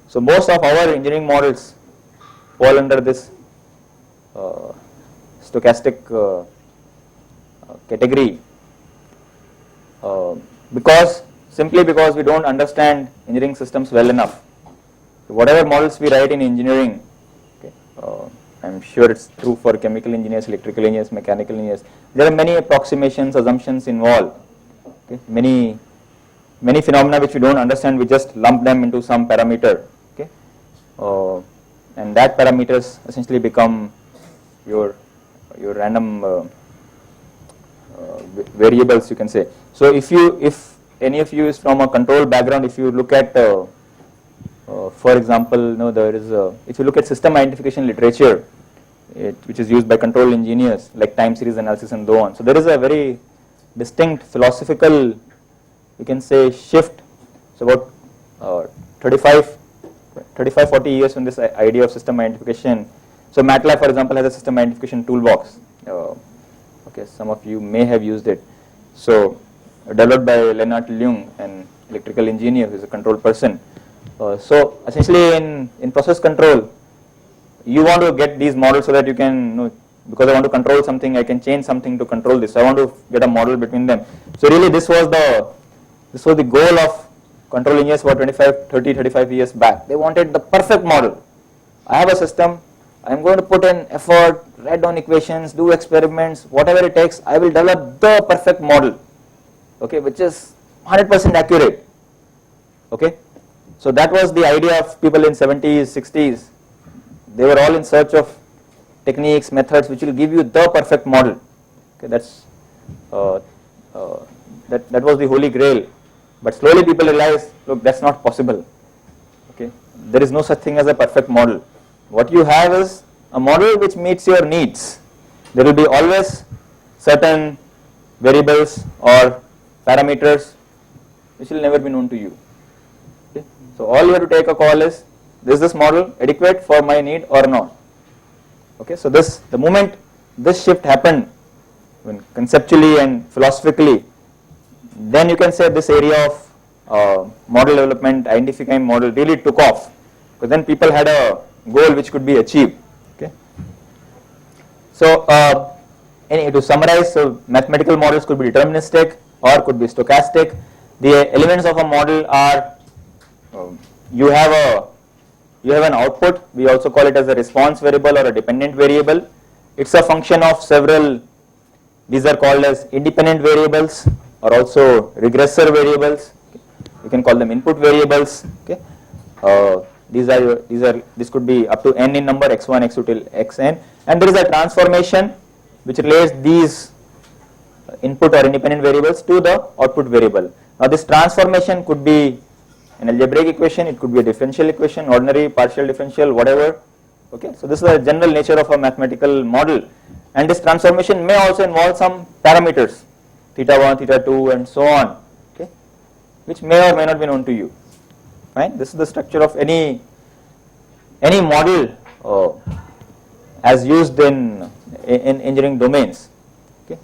So most of our engineering models fall under this stochastic category simply because we don't understand engineering systems well enough. So whatever models we write in engineering, okay, I'm sure it's true for chemical engineers, electrical engineers, mechanical engineers. There are many approximations, assumptions involved. Okay, many phenomena which we don't understand, we just lump them into some parameter. Okay, and that parameters essentially become your random variables, you can say. So if any of you is from a control background, if you look at for example, there is if you look at system identification literature, which is used by control engineers like time series analysis and so on. So there is a very distinct philosophical, you can say, shift. So about 35-40 years from this idea of system identification. So MATLAB, for example, has a system identification toolbox. Okay, some of you may have used it. So developed by Lennart Leung, an electrical engineer who is a control person. So essentially in process control, you want to get these models so that you can, because I want to control something, I can change something to control this. So I want to get a model between them. So really this was the goal of control engineers for 35 years back. They wanted the perfect model. I have a system, I'm going to put in effort, write down equations, do experiments, whatever it takes, I will develop the perfect model, okay, which is 100% accurate. Okay, so that was the idea of people in 70s, 60s. They were all in search of techniques, methods which will give you the perfect model. Okay, that's that was the holy grail. But slowly people realized, look, that's not possible. Okay, there is no such thing as a perfect model. What you have is a model which meets your needs. There will be always certain variables or parameters which will never be known to you. Okay, so all you have to take a call is this model adequate for my need or not. Okay, so the moment this shift happened, when conceptually and philosophically, then you can say this area of model development, identifying model really took off, because then people had a goal which could be achieved. Okay, so to summarize, so mathematical models could be deterministic or could be stochastic. The elements of a model are you have an output. We also call it as a response variable or a dependent variable. It's a function of several. These are called as independent variables or also regressor variables. You can call them input variables. Okay, this could be up to n in number, x1, x2 till xn, and there is a transformation which relates these input or independent variables to the output variable. Now this transformation could be an algebraic equation, it could be a differential equation, ordinary, partial differential, whatever. Okay, so this is the general nature of a mathematical model, and this transformation may also involve some parameters, theta 1, theta 2, and so on, okay, which may or may not be known to you. Fine. This is the structure of any model as used in engineering domains. Okay.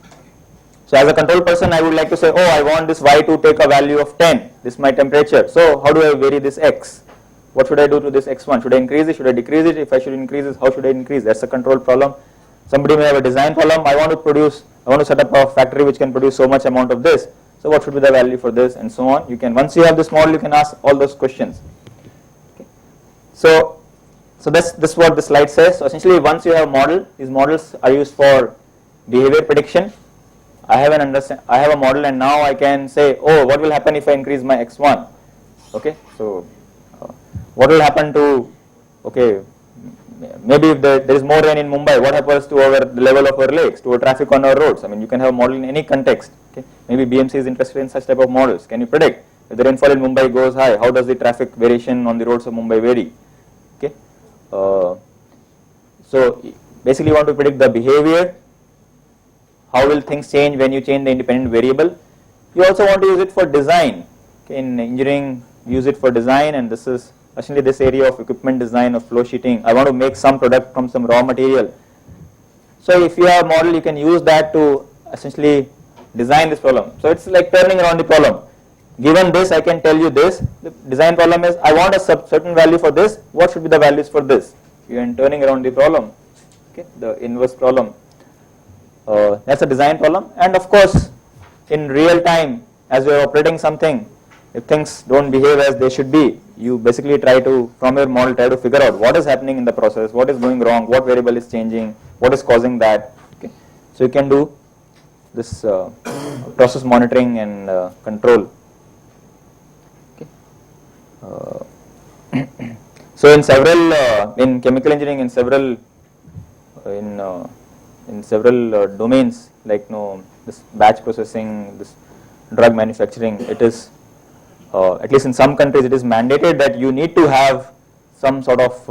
So as a control person, I would like to say, oh, I want this y to take a value of 10. This is my temperature. So how do I vary this x? What should I do to this x1? Should I increase it? Should I decrease it? If I should increase it, how should I increase? That's a control problem. Somebody may have a design problem. I want to set up a factory which can produce so much amount of this. So what should be the value for this, and so on. You can, once you have this model, you can ask all those questions. Okay. So this is what the slide says. So essentially, once you have a model, these models are used for behavior prediction. I have a model, and now I can say, oh, what will happen if I increase my x1? Okay. So what will happen to, okay, maybe if there is more rain in Mumbai, what happens to the level of our lakes, to our traffic on our roads? I mean, you can have a model in any context. Okay. Maybe BMC is interested in such type of models. Can you predict if the rainfall in Mumbai goes high, how does the traffic variation on the roads of Mumbai vary? Okay. So basically, you want to predict the behavior. How will things change when you change the independent variable? You also want to use it for design. Okay. In engineering, use it for design, and this is essentially this area of equipment design, of flow sheeting. I want to make some product from some raw material. So if you have a model, you can use that to essentially design this problem. So it's like turning around the problem. Given this, I can tell you this. The design problem is, I want a certain value for this. What should be the values for this? You are turning around the problem. Okay, the inverse problem. That's a design problem. And of course, in real time, as you are operating something, if things don't behave as they should be, you basically try to, from your model, try to figure out what is happening in the process, what is going wrong, what variable is changing, what is causing that. Okay. So you can do this process monitoring and control. Okay. So in several, in chemical engineering, in several domains, like this batch processing, this drug manufacturing, it is at least in some countries, it is mandated that you need to have some sort of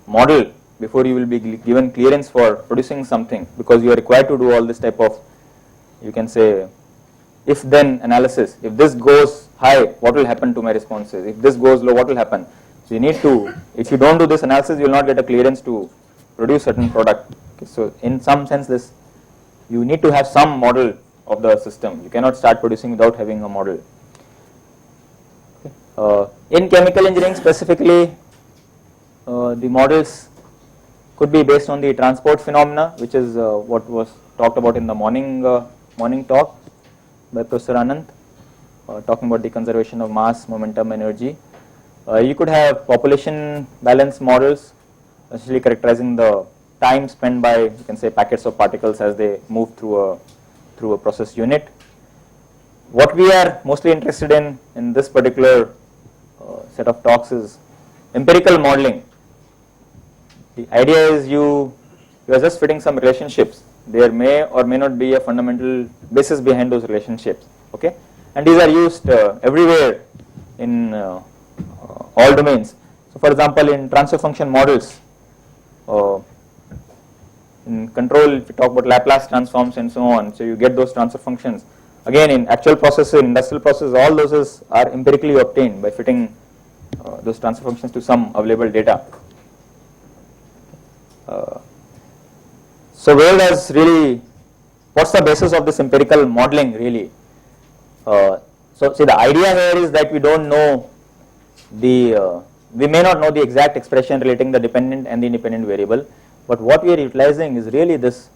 model before you will be given clearance for producing something, because you are required to do all this type of, you can say, if-then analysis. If this goes high, what will happen to my responses? If this goes low, what will happen? So you need to, if you don't do this analysis, you will not get a clearance to produce certain product. Okay, so in some sense, you need to have some model of the system. You cannot start producing without having a model. Okay. In chemical engineering specifically, the models could be based on the transport phenomena, which is what was talked about in the morning talk by Professor Anand, talking about the conservation of mass, momentum, energy. You could have population balance models, essentially characterizing the time spent by, you can say, packets of particles as they move through a process unit. What we are mostly interested in this particular set of talks is empirical modeling. The idea is you are just fitting some relationships. There may or may not be a fundamental basis behind those relationships. Okay, and these are used everywhere in all domains. So, for example, in transfer function models, in control, if you talk about Laplace transforms and so on, so you get those transfer functions. Again, in actual processes, in industrial processes, all those are empirically obtained by fitting those transfer functions to some available data. So where does really, what's the basis of this empirical modeling really? So see, the idea here is that we don't know we may not know the exact expression relating the dependent and the independent variable, but what we are utilizing is really this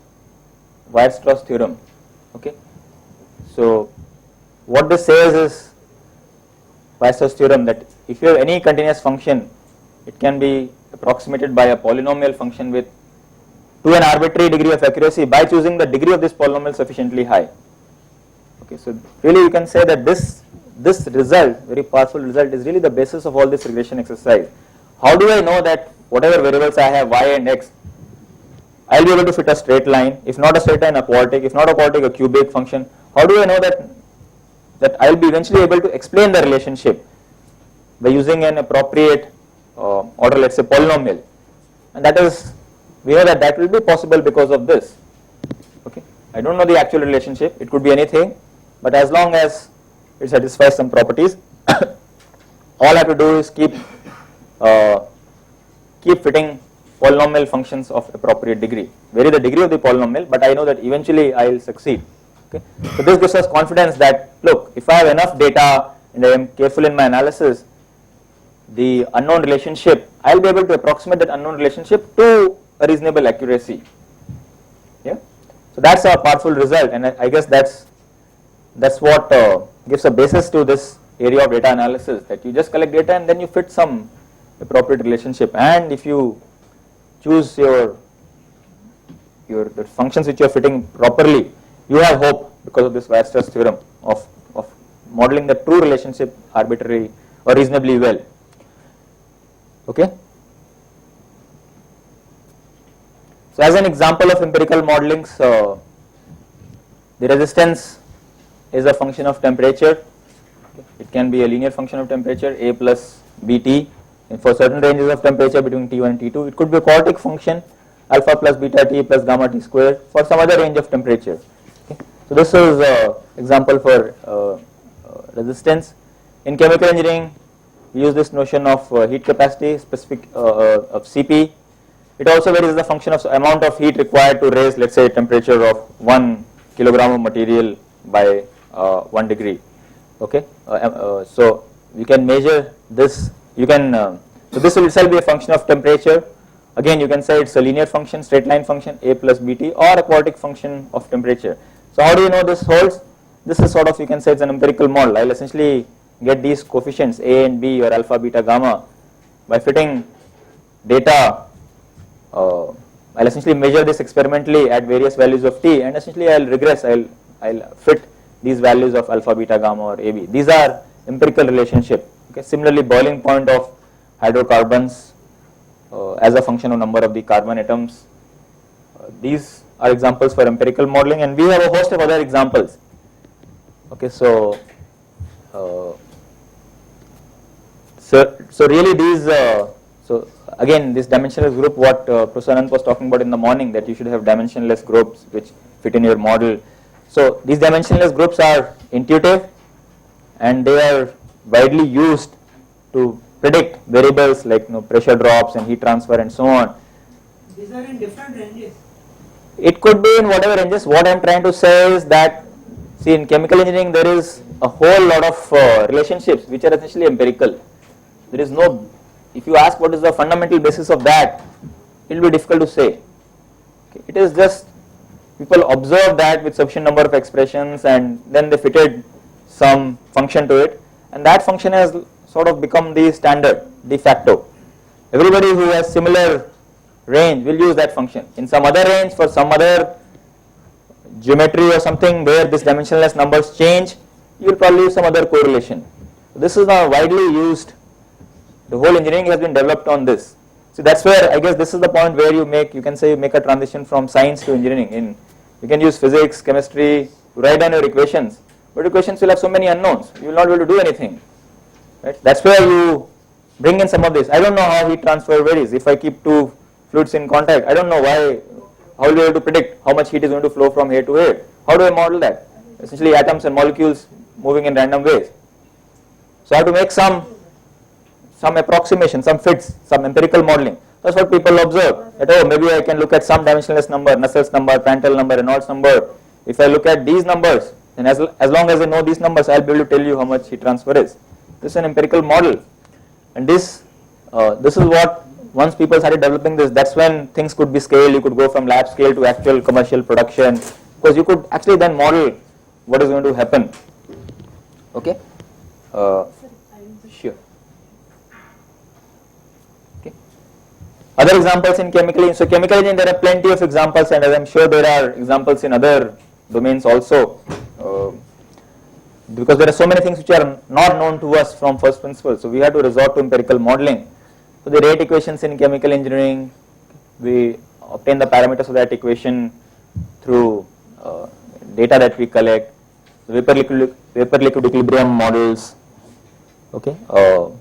Weierstrass theorem. Okay, so what this says is Weierstrass theorem that if you have any continuous function, it can be approximated by a polynomial function with to an arbitrary degree of accuracy by choosing the degree of this polynomial sufficiently high. Okay, so really you can say that this result, very powerful result, is really the basis of all this regression exercise. How do I know that whatever variables I have, y and x, I will be able to fit a straight line, if not a straight line, a quartic, if not a quartic, a cubic function. How do I know that I will be eventually able to explain the relationship by using an appropriate order, let's say polynomial, and that is, we know that will be possible because of this. Okay, I don't know the actual relationship, it could be anything, but as long as it satisfies some properties, all I have to do is keep fitting polynomial functions of appropriate degree. Vary the degree of the polynomial, but I know that eventually I will succeed. Okay. So this gives us confidence that, look, if I have enough data and I am careful in my analysis, the unknown relationship, I will be able to approximate that unknown relationship to a reasonable accuracy. Yeah. So that's a powerful result, and I guess that's what gives a basis to this area of data analysis, that you just collect data and then you fit some appropriate relationship, and if you choose the functions which you are fitting properly, you have hope because of this Weierstrass theorem of modeling the true relationship arbitrarily or reasonably well. Okay. So as an example of empirical modeling, the resistance is a function of temperature. It can be a linear function of temperature, A plus Bt, and for certain ranges of temperature between T1 and T2. It could be a quartic function, alpha plus beta T plus gamma T square, for some other range of temperature. Okay. So this is an example for resistance. In chemical engineering, we use this notion of heat capacity specific of Cp. It also varies as a function of amount of heat required to raise, let's say, temperature of 1 kilogram of material by 1 degree. Okay, so we can measure this. You can so this will itself be a function of temperature. Again, you can say it's a linear function, straight line function, A plus Bt, or a quartic function of temperature. So how do you know this holds? This is sort of, you can say it's an empirical model. I'll essentially get these coefficients A and B or alpha, beta, gamma by fitting data. I'll essentially measure this experimentally at various values of T, and essentially I'll regress. I'll fit these values of alpha, beta, gamma, or AB. These are empirical relationship. Okay. Similarly, boiling point of hydrocarbons as a function of number of the carbon atoms. These are examples for empirical modeling, and we have a host of other examples. Okay, so really these so again, this dimensionless group, what Professor Anand was talking about in the morning, that you should have dimensionless groups which fit in your model. So these dimensionless groups are intuitive, and they are widely used to predict variables like pressure drops and heat transfer and so on. These are in different ranges. It could be in whatever ranges. What I am trying to say is that, see, in chemical engineering there is a whole lot of relationships which are essentially empirical. There is no, if you ask what is the fundamental basis of that, it will be difficult to say. Okay. It is just people observed that with sufficient number of expressions, and then they fitted some function to it, and that function has sort of become the standard de facto. Everybody who has similar range will use that function. In some other range, for some other geometry or something where this dimensionless numbers change, you will probably use some other correlation. So this is now widely used. The whole engineering has been developed on this. So that's where I guess this is the point where you can say you make a transition from science to engineering. You can use physics, chemistry to write down your equations, but equations will have so many unknowns. You will not be able to do anything. Right? That's where you bring in some of this. I don't know how heat transfer varies. If I keep two fluids in contact, I don't know how will you be able to predict how much heat is going to flow from here to here. How do I model that? Essentially atoms and molecules moving in random ways. So I have to make some approximation, some fits, some empirical modeling. That's what people observe. That, oh, maybe I can look at some dimensionless number, Nusselt's number, Prandtl number, Reynolds number. If I look at these numbers, then as long as I know these numbers, I'll be able to tell you how much heat transfer is. This is an empirical model, and this is what, once people started developing this, that's when things could be scaled. You could go from lab scale to actual commercial production, because you could actually then model what is going to happen. Okay. Sure. Okay. Other examples in chemical engineering. So chemical engineering, there are plenty of examples, and as I'm sure there are examples in other domains also. Because there are so many things which are not known to us from first principles, so we have to resort to empirical modeling. So the rate equations in chemical engineering, we obtain the parameters of that equation through data that we collect, vapor liquid equilibrium models. Okay, I'll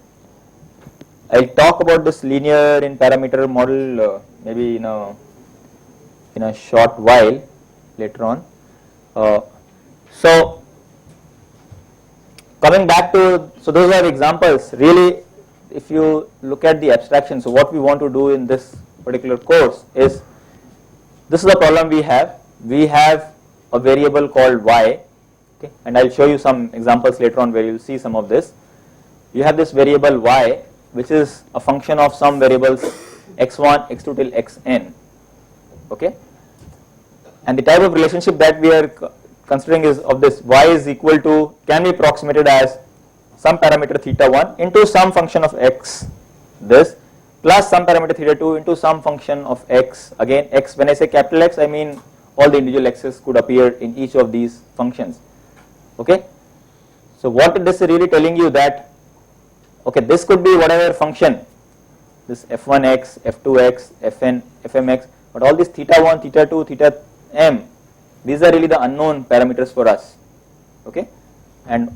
talk about this linear in parameter model maybe in a short while later on. So coming back to, so those are examples. Really, if you look at the abstraction, so what we want to do in this particular course is, this is the problem we have. We have a variable called y, okay, and I'll show you some examples later on where you'll see some of this. You have this variable y, which is a function of some variables x1, x2 till xn, okay, and the type of relationship that we are considering is of this y is equal to, can be approximated as some parameter θ1 into some function of x, this, plus some parameter θ2 into some function of x. Again, x, when I say capital X, I mean all the individual x's could appear in each of these functions, okay. So what this is really telling you that, okay, this could be whatever function, this f1x, f2x, fn, fmx, but all these θ1, θ2, θm, these are really the unknown parameters for us, okay, and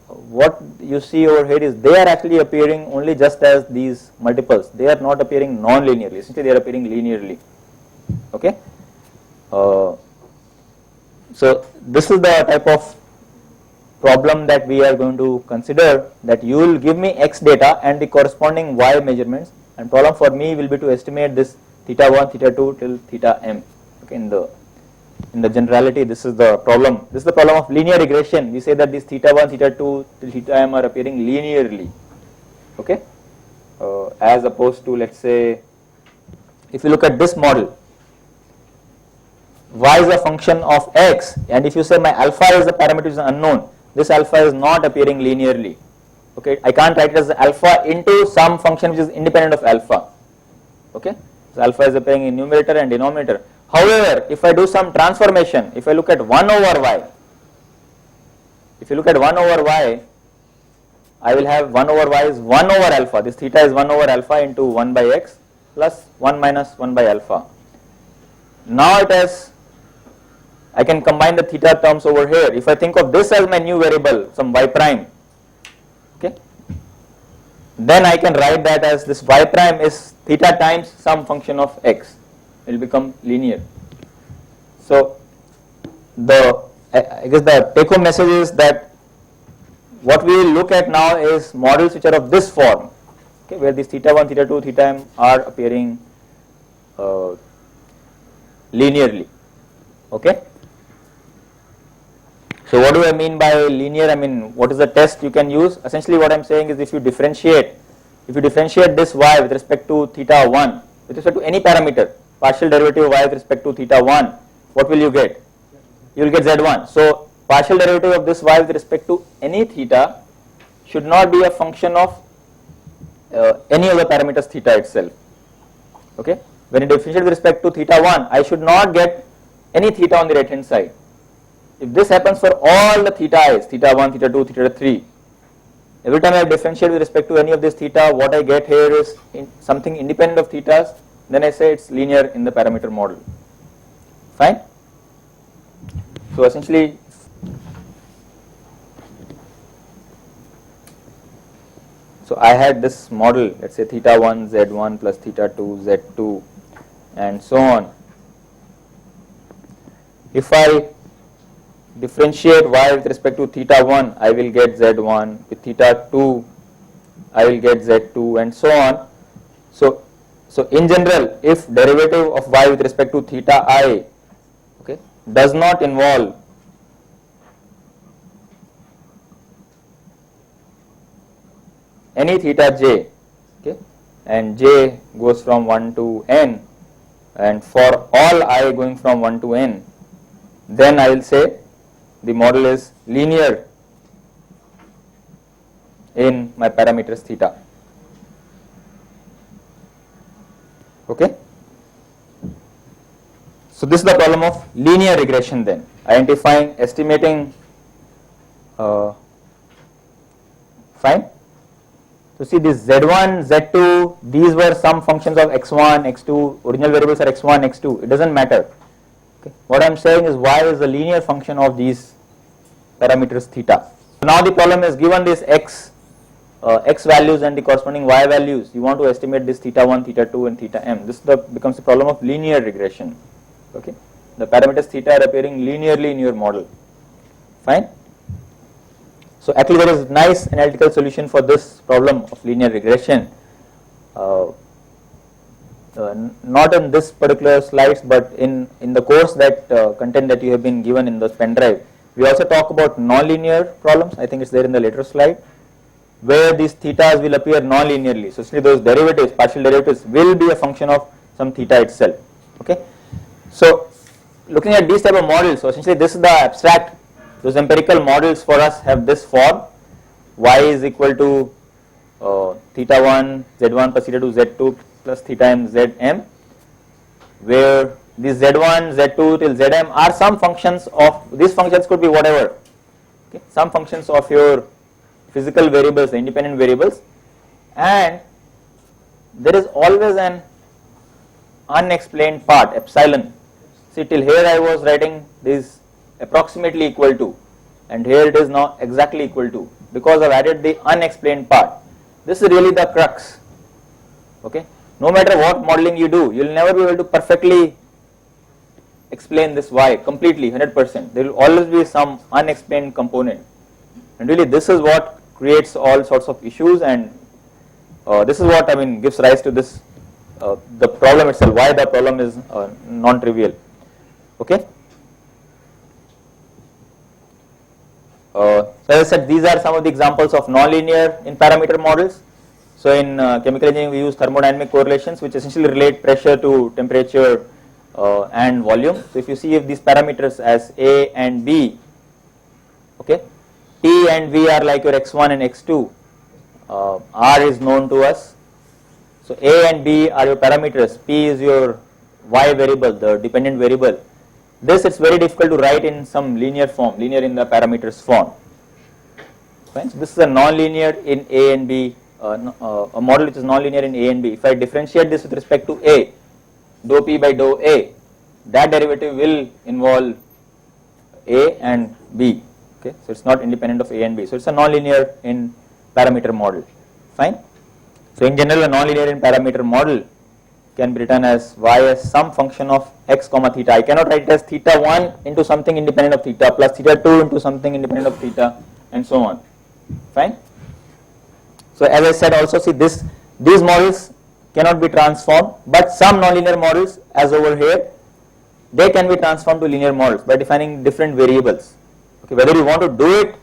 what you see over here is they are actually appearing only just as these multiples. They are not appearing non-linearly. Essentially, they are appearing linearly, okay. So this is the type of problem that we are going to consider, that you will give me x data and the corresponding y measurements, and problem for me will be to estimate this θ1, θ2 till θm, okay. In the generality, this is the problem. This is the problem of linear regression. We say that these θ1, θ2 till θm are appearing linearly, okay, as opposed to, let's say, if you look at this model, y is a function of x, and if you say my alpha is the parameter which is unknown, this alpha is not appearing linearly, okay. I can't write it as alpha into some function which is independent of alpha, okay. So alpha is appearing in numerator and denominator. However, if I do some transformation, if I look at 1 over y, if you look at 1 over y, I will have 1 over y is 1 over alpha, this theta is 1 over alpha into 1 by x plus 1 minus 1 by alpha. Now it has, I can combine the theta terms over here. If I think of this as my new variable, some y prime, okay, then I can write that as this y prime is theta times some function of x. It will become linear. So I guess the take home message is that what we will look at now is models which are of this form, okay, where these θ1, θ2, θm are appearing linearly, okay. So what do I mean by linear? I mean, what is the test you can use? Essentially what I am saying is, if you differentiate this y with respect to θ1, with respect to any parameter, partial derivative of y with respect to θ1, what will you get? You will get z1. So partial derivative of this y with respect to any theta should not be a function of any of the parameters theta itself, okay. When you differentiate with respect to θ1, I should not get any theta on the right hand side. If this happens for all the theta i's, θ1, θ2, θ3, every time I differentiate with respect to any of this theta, what I get here is something independent of thetas, then I say it's linear in the parameter model. Fine? So essentially, so I had this model, let's say θ1 z1 plus θ2 z2 and so on. If I differentiate y with respect to θ1, I will get z1, with θ2 I will get z2 and so on. So in general, if derivative of y with respect to theta I, okay, does not involve any theta j, okay, and j goes from 1 to n, and for all I going from 1 to n, then I will say the model is linear in my parameters theta. Okay. So this is the problem of linear regression then, identifying, estimating, fine. So see this z1, z2, these were some functions of x1, x2, original variables are x1, x2, it doesn't matter. Okay. What I am saying is y is a linear function of these parameters theta. So now the problem is, given this x values and the corresponding y values, you want to estimate this θ1, θ2 and θm. This becomes the problem of linear regression. Okay. The parameters theta are appearing linearly in your model. Fine. So actually there is nice analytical solution for this problem of linear regression. Not in this particular slides, but in the course that content that you have been given in the pen drive. We also talk about nonlinear problems. I think it's there in the later slide, where these thetas will appear non-linearly. So essentially those derivatives, partial derivatives, will be a function of some theta itself. Okay. So looking at these type of models, so essentially this is the abstract. Those empirical models for us have this form: y is equal to theta 1 z1 plus theta 2 z2 plus theta m zm, where these z1 z2 till zm are some functions of, these functions could be whatever, okay, some functions of your physical variables, the independent variables, and there is always an unexplained part, epsilon. See, till here I was writing this approximately equal to, and here it is not exactly equal to, because I've added the unexplained part. This is really the crux. Okay, no matter what modeling you do, you will never be able to perfectly explain this y completely 100%. There will always be some unexplained component, and really this is what creates all sorts of issues, and this is what gives rise to this the problem itself, why the problem is non-trivial. Okay. So as I said, these are some of the examples of nonlinear in parameter models. So in chemical engineering, we use thermodynamic correlations, which essentially relate pressure to temperature and volume. So if you see if these parameters as A and B, okay, T and V are like your x1 and x2, R is known to us. So A and B are your parameters, P is your y variable, the dependent variable. This it's very difficult to write in some linear form, linear in the parameters form. Fine. So this is a nonlinear in A and B, a model which is nonlinear in A and B. If I differentiate this with respect to A, dou P by dou A, that derivative will involve A and B. Okay, so it's not independent of A and B. So it's a nonlinear in parameter model. Fine. So in general, a nonlinear in parameter model can be written as y as some function of x comma theta. I cannot write it as theta 1 into something independent of theta plus theta 2 into something independent of theta and so on. Fine. So as I said also, see these models cannot be transformed, but some nonlinear models as over here, they can be transformed to linear models by defining different variables. Okay, whether you want to do it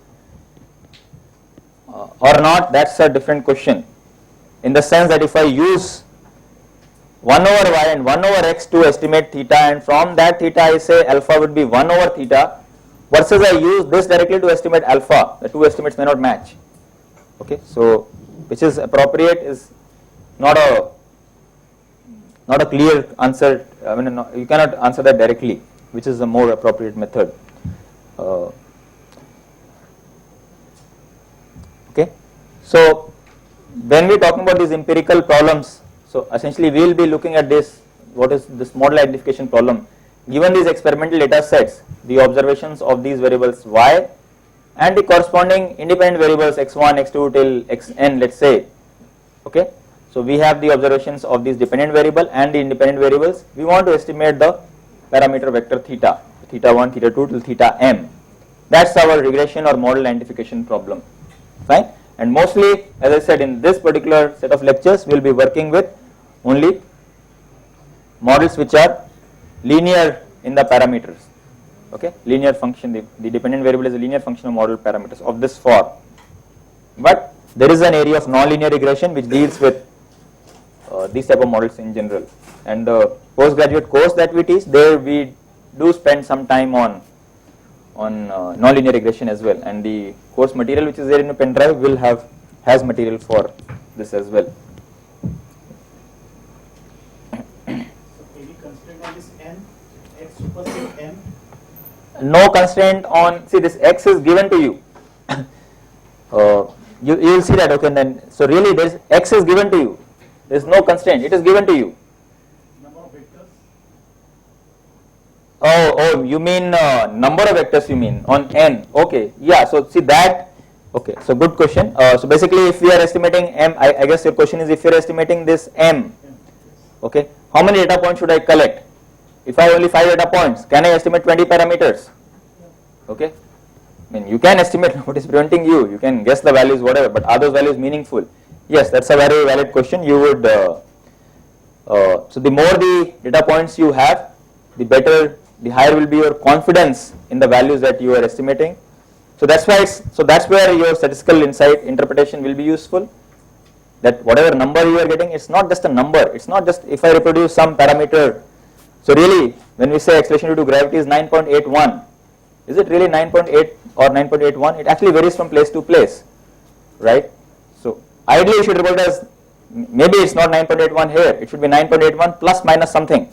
or not, that's a different question, in the sense that if I use 1 over y and 1 over x to estimate theta, and from that theta I say alpha would be 1 over theta, versus I use this directly to estimate alpha, the two estimates may not match. Okay, so which is appropriate is not a clear answer. You cannot answer that directly, which is a more appropriate method. Okay, so when we are talking about these empirical problems, so essentially we will be looking at this, what is this model identification problem. Given these experimental data sets, the observations of these variables y and the corresponding independent variables x1, x2 till xn, let's say. Okay, so we have the observations of these dependent variable and the independent variables. We want to estimate the parameter vector theta, theta 1, theta 2 till theta m. That's our regression or model identification problem. Fine. And mostly, as I said, in this particular set of lectures, we will be working with only models which are linear in the parameters. Okay, linear function, the dependent variable is a linear function of model parameters of this form. But there is an area of nonlinear regression which deals with these type of models in general. And the postgraduate course that we teach, there we do spend some time on nonlinear regression as well, and the course material which is there in the pen drive has material for this as well. So any constraint on this n, x supersede m? No constraint on, see this x is given to you. You will see that, okay, then so really this x is given to you. There is no constraint, it is given to you. Number of vectors? Oh, you mean number of vectors you mean on n. Okay, yeah, so see that, okay, so good question. So basically if we are estimating m, I guess your question is if you are estimating this m, okay, how many data points should I collect? If I have only 5 data points, can I estimate 20 parameters? Okay, I mean, you can estimate what is preventing you. You can guess the values, whatever. But are those values meaningful? Yes, that's a very valid question. You would. So the more the data points you have, the better, the higher will be your confidence in the values that you are estimating. So that's why. That's where your statistical insight interpretation will be useful. That whatever number you are getting, it's not just a number. It's not just if I reproduce some parameter. So really, when we say acceleration due to gravity is 9.81, is it really 9.8 or 9.81? It actually varies from place to place, right? So ideally, you should report it as maybe it's not 9.81 here. It should be 9.81 plus minus something.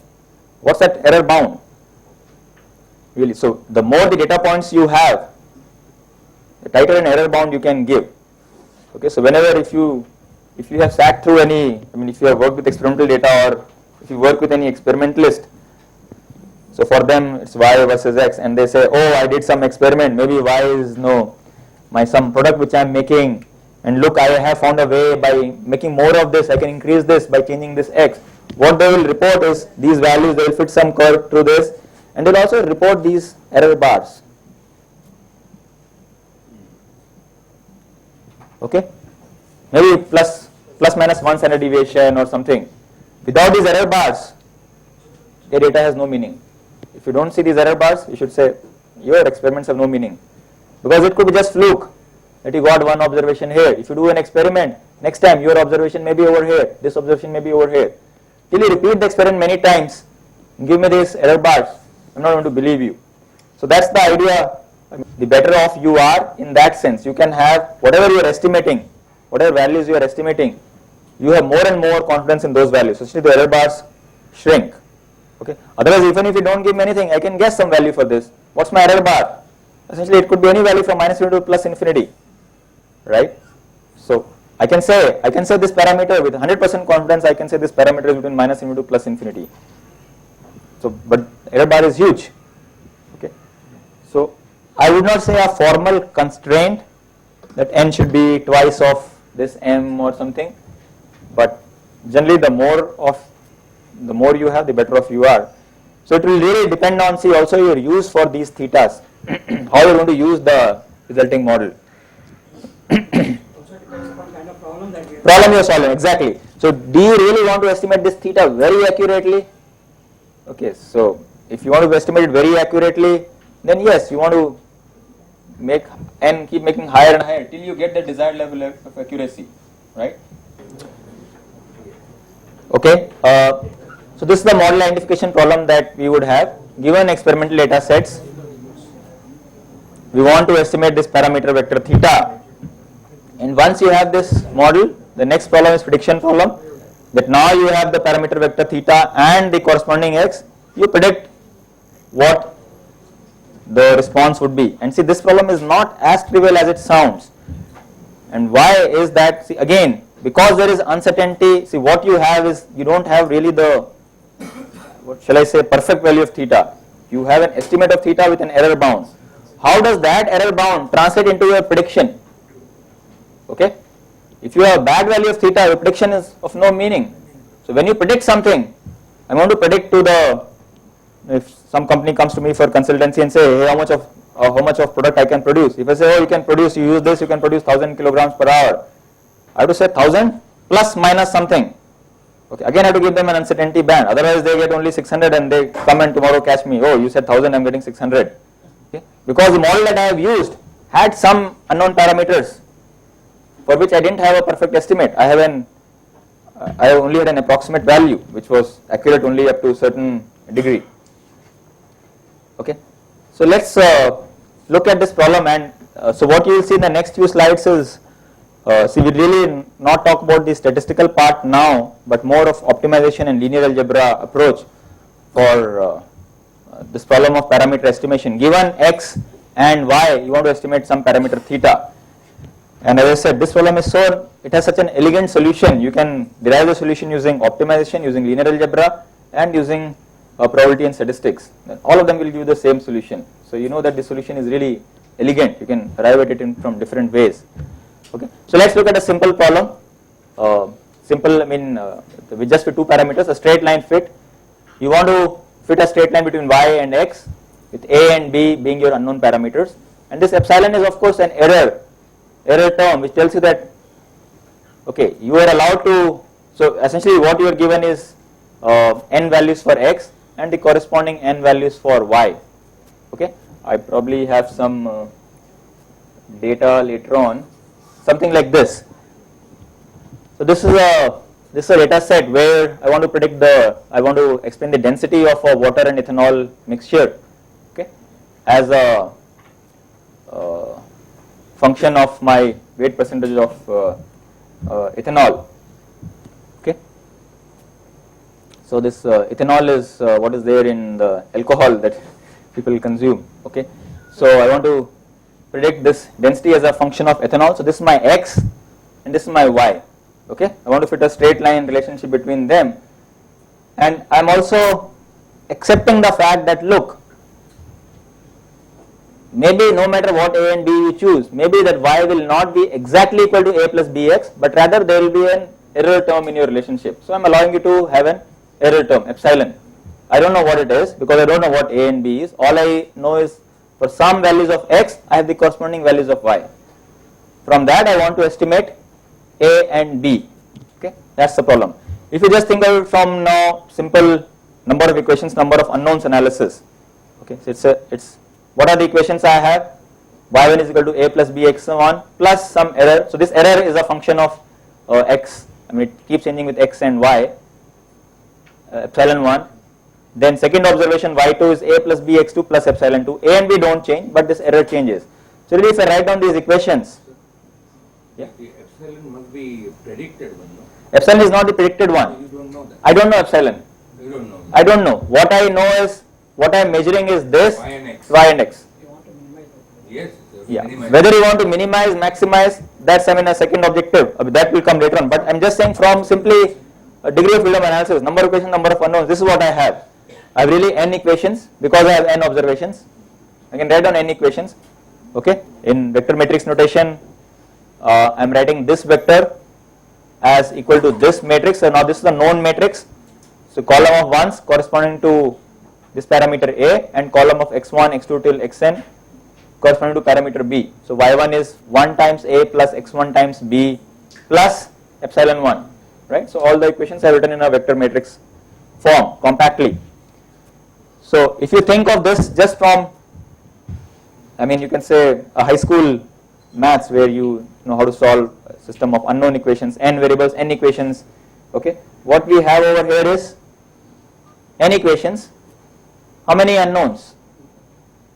What's that error bound? Really, so the more the data points you have, the tighter an error bound you can give. Okay, so whenever if you have sat through any, I mean, if you have worked with experimental data or if you work with any experimentalist, so for them it's y versus x, and they say, oh, I did some experiment, maybe y is some product which I am making, and look, I have found a way by making more of this, I can increase this by changing this x. What they will report is these values, they will fit some curve through this, and they will also report these error bars. Okay, maybe plus minus 1 standard deviation or something. Without these error bars, your data has no meaning. If you don't see these error bars, you should say your experiments have no meaning, because it could be just fluke that you got one observation here. If you do an experiment, next time your observation may be over here, this observation may be over here. Till you repeat the experiment many times, give me these error bars, I'm not going to believe you. So that's the idea. The better off you are in that sense. You can have whatever you are estimating, whatever values you are estimating, you have more and more confidence in those values. So the error bars shrink. Okay. Otherwise, even if you don't give me anything, I can guess some value for this. What's my error bar? Essentially, it could be any value from minus infinity to plus infinity, right? So I can say this parameter with 100% confidence. I can say this parameter is between minus infinity to plus infinity. So, but error bar is huge. Okay. So I would not say a formal constraint that n should be twice of this m or something, but generally the more you have, the better off you are. So it will really depend on, see, also your use for these thetas, how you're going to use the resulting model. Also depends upon kind of problem that you're solving, exactly. So do you really want to estimate this theta very accurately? Okay, so if you want to estimate it very accurately, then yes, you want to make n keep making higher and higher till you get the desired level of accuracy, right? Okay, so this is the model identification problem that we would have. Given experimental data sets, we want to estimate this parameter vector theta, and once you have this model, the next problem is prediction problem, that now you have the parameter vector theta and the corresponding x, you predict what the response would be. And see, this problem is not as trivial as it sounds. And why is that? See, again, because there is uncertainty, see, what you have is, you don't have really the, what shall I say, perfect value of theta. You have an estimate of theta with an error bound. How does that error bound translate into your prediction? Okay, if you have a bad value of theta, your prediction is of no meaning. So when you predict something, I want to predict to the, if some company comes to me for consultancy and say, hey, how much of product I can produce. If I say, oh, you can produce, you use this, you can produce 1000 kilograms per hour. I have to say 1000 plus minus something. Okay, again I have to give them an uncertainty band. Otherwise they get only 600 and they come and tomorrow catch me. Oh, you said 1000, I'm getting 600. Okay, because the model that I have used had some unknown parameters for which I didn't have a perfect estimate. I only had an approximate value which was accurate only up to a certain degree. Okay, so let's look at this problem, and so what you will see in the next few slides is, see, we really not talk about the statistical part now, but more of optimization and linear algebra approach for this problem of parameter estimation. Given x and y, you want to estimate some parameter theta. And as I said, this problem is so, it has such an elegant solution. You can derive the solution using optimization, using linear algebra, and using probability and statistics. And all of them will give you the same solution. So you know that the solution is really elegant. You can arrive at it from different ways. Okay, so let's look at a simple problem. With just two parameters, a straight line fit. You want to fit a straight line between y and x, with a and b being your unknown parameters, and this epsilon is of course an error term which tells you that okay, you are allowed to, so essentially what you are given is n values for x and the corresponding n values for y. Okay, I probably have some data later on, something like this. So this is a data set where I want to explain the density of a water and ethanol mixture, okay, as a function of my weight percentage of ethanol. Okay, so this ethanol is what is there in the alcohol that people consume. Okay, so I want to predict this density as a function of ethanol. So this is my x and this is my y. Okay, I want to fit a straight line relationship between them, and I am also accepting the fact that look, maybe no matter what a and b you choose, maybe that y will not be exactly equal to a plus bx, but rather there will be an error term in your relationship. So I am allowing you to have an error term, epsilon. I don't know what it is because I don't know what a and b is. All I know is for some values of x, I have the corresponding values of y. From that I want to estimate a and b. Okay, that's the problem. If you just think of it from now simple number of equations, number of unknowns analysis. Okay, so it's what are the equations I have? Y1 is equal to a plus bx1 plus some error. So this error is a function of x. I mean it keeps changing with x and y. Epsilon 1. Then second observation, y2 is a plus bx2 plus epsilon 2. A and b don't change, but this error changes. So really if I write down these equations, yeah. The epsilon must be predicted one, no? Epsilon is not the predicted one. You don't know that. I don't know epsilon. You don't know. I don't know. What I know is, what I am measuring is this Y and x. y and x. You want to minimize that. Yes. Yeah. Minimize. Whether you want to minimize, maximize, that's I mean a second objective. That will come later on. But I'm just saying from simply a degree of freedom analysis, number of equations, number of unknowns. This is what I have. I have really n equations because I have n observations. I can write down n equations. Okay. In vector matrix notation, I am writing this vector as equal to this matrix. So now this is the known matrix. So column of 1s corresponding to this parameter a, and column of x1, x2 till xn corresponding to parameter b. So y1 is 1 times a plus x1 times b plus epsilon 1. Right. So all the equations are written in a vector matrix form compactly. So if you think of this just from, I mean you can say a high school maths where you know how to solve a system of unknown equations, n variables, n equations. Okay, what we have over here is n equations. How many unknowns?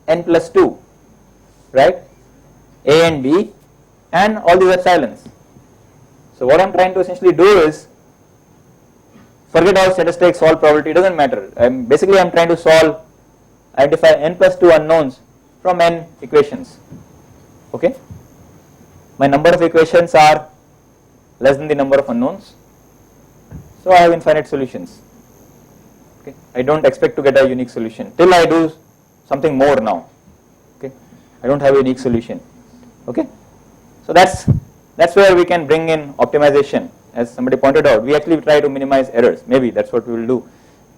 N plus 2, right? A and b and all these epsilons. So what I am trying to essentially do is, forget all statistics, solve probability, it doesn't matter. Basically I am trying to identify n plus 2 unknowns from n equations. Okay, my number of equations are less than the number of unknowns, so I have infinite solutions. Okay, I don't expect to get a unique solution till I do something more now. Okay, I don't have a unique solution. Okay, so that's where we can bring in optimization. As somebody pointed out, we actually try to minimize errors. Maybe that's what we will do.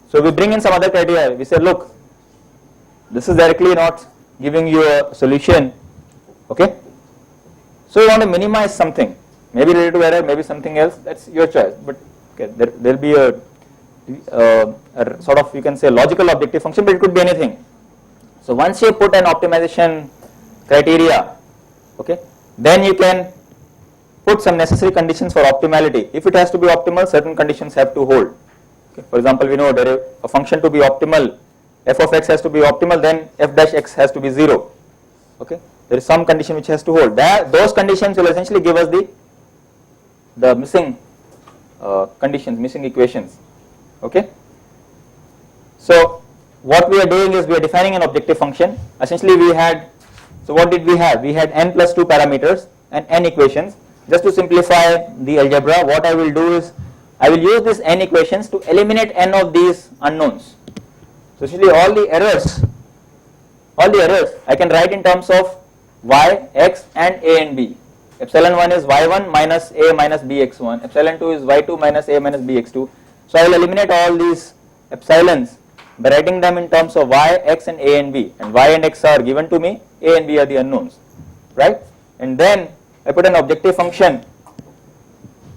So we bring in some other criteria. We say, look, this is directly not giving you a solution. Okay, so you want to minimize something, maybe related to error, maybe something else. That's your choice. But okay, there will be a sort of, you can say, logical objective function, but it could be anything. So once you put an optimization criteria, okay, then you can put some necessary conditions for optimality. If it has to be optimal, certain conditions have to hold. Okay. For example, we know a function to be optimal, f of x has to be optimal, then f dash x has to be 0. Okay, there is some condition which has to hold. Those conditions will essentially give us the missing conditions, missing equations. Okay, so what we are doing is we are defining an objective function. Essentially we had, so what did we have? We had n plus 2 parameters and n equations. Just to simplify the algebra, what I will do is I will use these n equations to eliminate n of these unknowns. So essentially all the errors I can write in terms of y, x and a and b. Epsilon 1 is y1 minus a minus bx1. Epsilon 2 is y2 minus a minus bx2. So I will eliminate all these epsilons by writing them in terms of y, x and a and b, and y and x are given to me, a and b are the unknowns, right? And then I put an objective function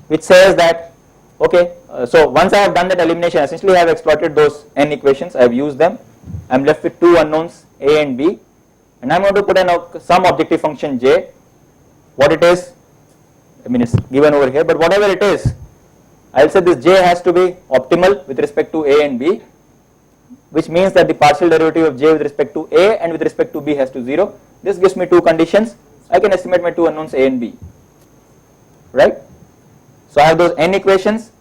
which says that, okay, so once I have done that elimination, essentially I have exploited those n equations, I have used them, I am left with two unknowns a and b, and I am going to put some objective function j. What it is, I mean it's given over here, but whatever it is, I will say this j has to be optimal with respect to a and b, which means that the partial derivative of j with respect to a and with respect to b has to 0. This gives me two conditions. I can estimate my two unknowns a and b, right? So I have those n equations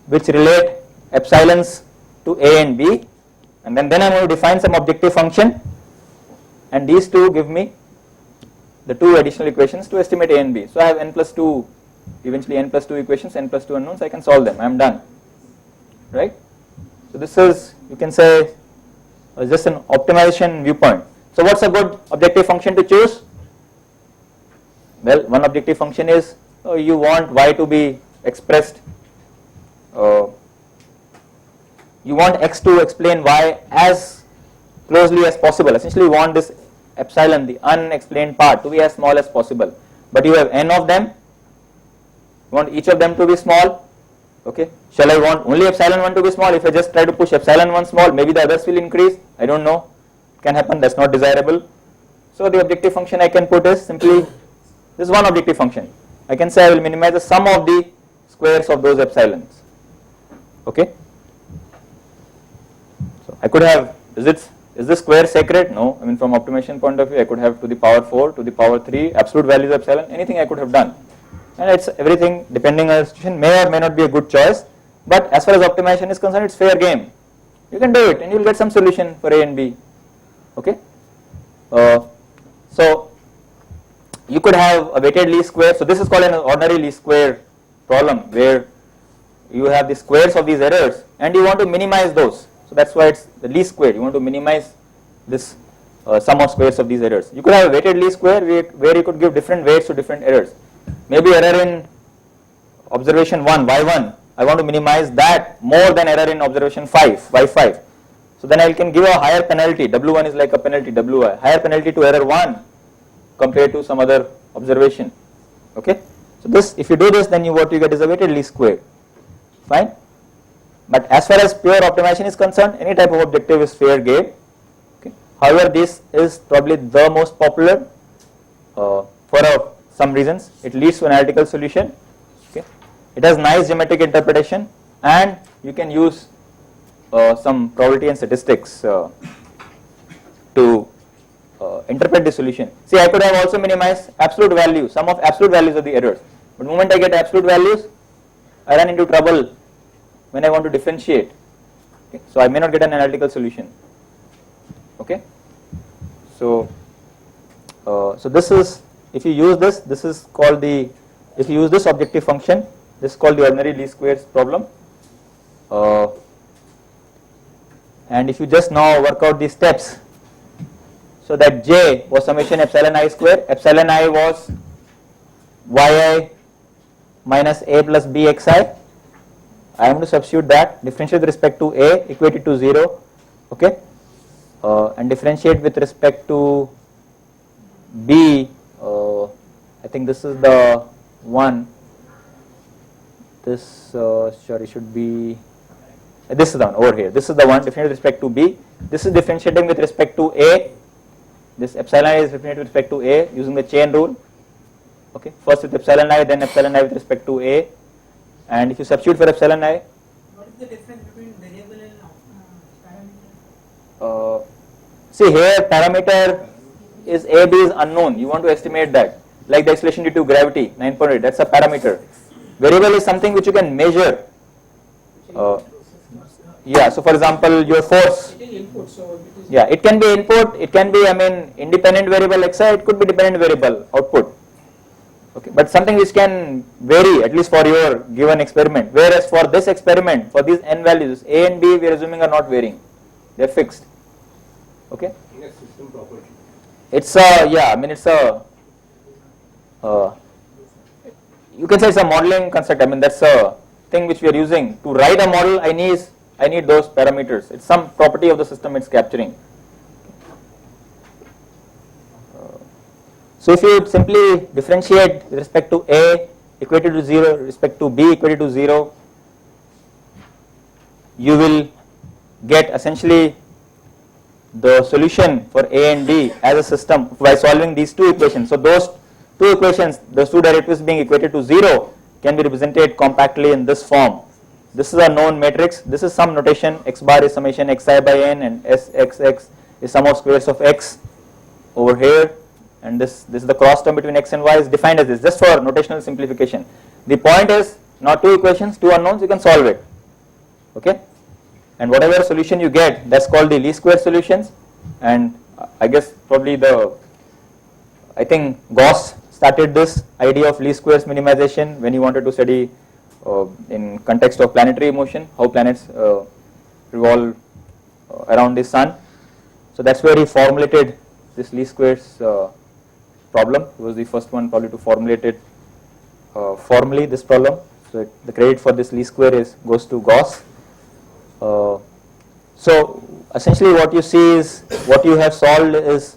which relate epsilons to a and b, and then I am going to define some objective function, and these two give me the two additional equations to estimate a and b. So I have n plus 2, eventually n plus 2 equations, n plus 2 unknowns, I can solve them, I am done, right? So this is, you can say, just an optimization viewpoint. So what's a good objective function to choose? Well, one objective function is, you want y to be expressed, you want x to explain y as closely as possible. Essentially you want this epsilon, the unexplained part, to be as small as possible, but you have n of them, you want each of them to be small. Okay, shall I want only epsilon 1 to be small? If I just try to push epsilon 1 small, maybe the others will increase, I don't know, it can happen, that's not desirable. So the objective function I can put is simply this one objective function. I can say I will minimize the sum of the squares of those epsilons. Okay, so I could have, is this square sacred? No, I mean from optimization point of view I could have to the power 4, to the power 3, absolute values of epsilon, anything I could have done. And it's everything depending on the situation may or may not be a good choice, but as far as optimization is concerned, it's fair game. You can do it and you will get some solution for a and b. Okay, so you could have a weighted least square. So this is called an ordinary least square problem, where you have the squares of these errors and you want to minimize those. So that's why it's the least square. You want to minimize this sum of squares of these errors. You could have a weighted least square where you could give different weights to different errors. Maybe error in observation 1, y1, I want to minimize that more than error in observation 5, y5. So then I can give a higher penalty, w1 is like a penalty, wi, higher penalty to error 1 compared to some other observation. Okay, so this, if you do this, then what you get is a weighted least square. Fine. But as far as pure optimization is concerned, any type of objective is fair game. Okay. However, this is probably the most popular for some reasons. It leads to an analytical solution. Okay. It has nice geometric interpretation, and you can use some probability and statistics to interpret the solution. See, I could have also minimized absolute value, sum of absolute values of the errors. But the moment I get absolute values, I run into trouble when I want to differentiate. Okay. So I may not get an analytical solution. Okay. So so this is, if you use this, this is called the, if you use this objective function, this is called the ordinary least squares problem. And if you just now work out these steps, so that j was summation epsilon I square, epsilon I was yi minus a plus b xi. I am going to substitute that, differentiate with respect to a, equate it to 0, okay, and differentiate with respect to b. I think this is the one, this sorry should be, this is the one over here, this is the one, differentiate with respect to b, this is differentiating with respect to a, this epsilon I is differentiated with respect to a using the chain rule. Okay, first with epsilon I, then epsilon I with respect to a, and if you substitute for epsilon I, what is the difference between variable and parameter? see here parameter is a, b is unknown, you want to estimate that, like the acceleration due to gravity 9.8, that's a parameter. Variable is something which you can measure. Yeah, so for example your force, It is input, so it is, yeah, it can be input, it can be, I mean, independent variable xi, it could be dependent variable output. Okay, but something which can vary at least for your given experiment, whereas for this experiment, for these n values, a and b we are assuming are not varying, they are fixed. Okay, In a system property. it's a, yeah, I mean it's a, you can say it's a modeling construct. I mean that's a thing which we are using to write a model. I need I need those parameters. It's some property of the system it's capturing. So if you simply differentiate with respect to A equated to 0, respect to B equated to 0, you will get essentially the solution for A and B as a system by solving these two equations. So those two equations, those two derivatives being equated to 0, can be represented compactly in this form. This is a known matrix. This is some notation. X bar is summation xi by n, and sxx is sum of squares of x over here. And this is the cross term between x and y is defined as this, just for notational simplification. The point is, not two equations, two unknowns, you can solve it. Okay? And whatever solution you get, that's called the least square solutions. And I guess probably I think Gauss started this idea of least squares minimization when he wanted to study in context of planetary motion, how planets revolve around the sun. So that's where he formulated this least squares problem. He was the first one probably to formulate it formally, this problem. So the credit for this least square goes to Gauss. So essentially what you see is, what you have solved is,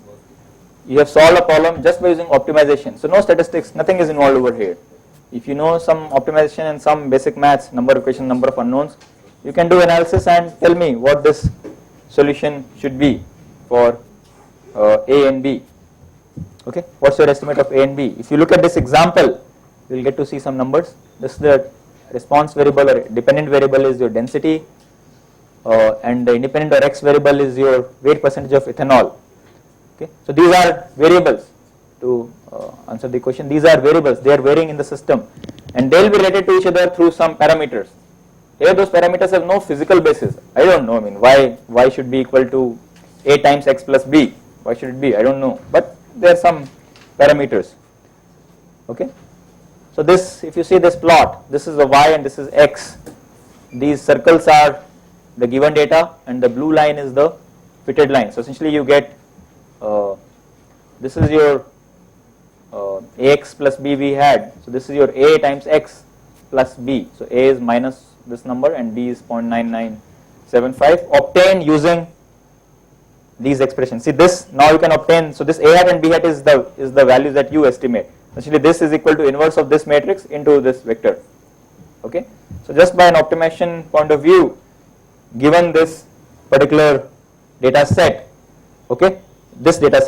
you have solved a problem just by using optimization. So no statistics, nothing is involved over here. If you know some optimization and some basic maths, number of equations, number of unknowns, you can do analysis and tell me what this solution should be for A and B. Okay, what's your estimate of A and B? If you look at this example, you will get to see some numbers. This is the response variable, or dependent variable is your density, and the independent or x variable is your weight percentage of ethanol. Okay, so these are variables. To answer the question, these are variables, they are varying in the system, and they will be related to each other through some parameters. Here those parameters have no physical basis. I don't know, I mean, y should be equal to A times x plus b. Why should it be? I don't know, but there are some parameters. Okay, so this, if you see this plot, this is a y and this is x. These circles are the given data, and the blue line is the fitted line. So essentially you get this is your ax plus b we had. So this is your a times x plus b. So a is minus this number and b is 0.9975 obtained using these expressions. See this, now you can obtain, so this a hat and b hat is the values that you estimate. Essentially this is equal to inverse of this matrix into this vector. Okay, so just by an optimization point of view, given this particular data set, okay, this data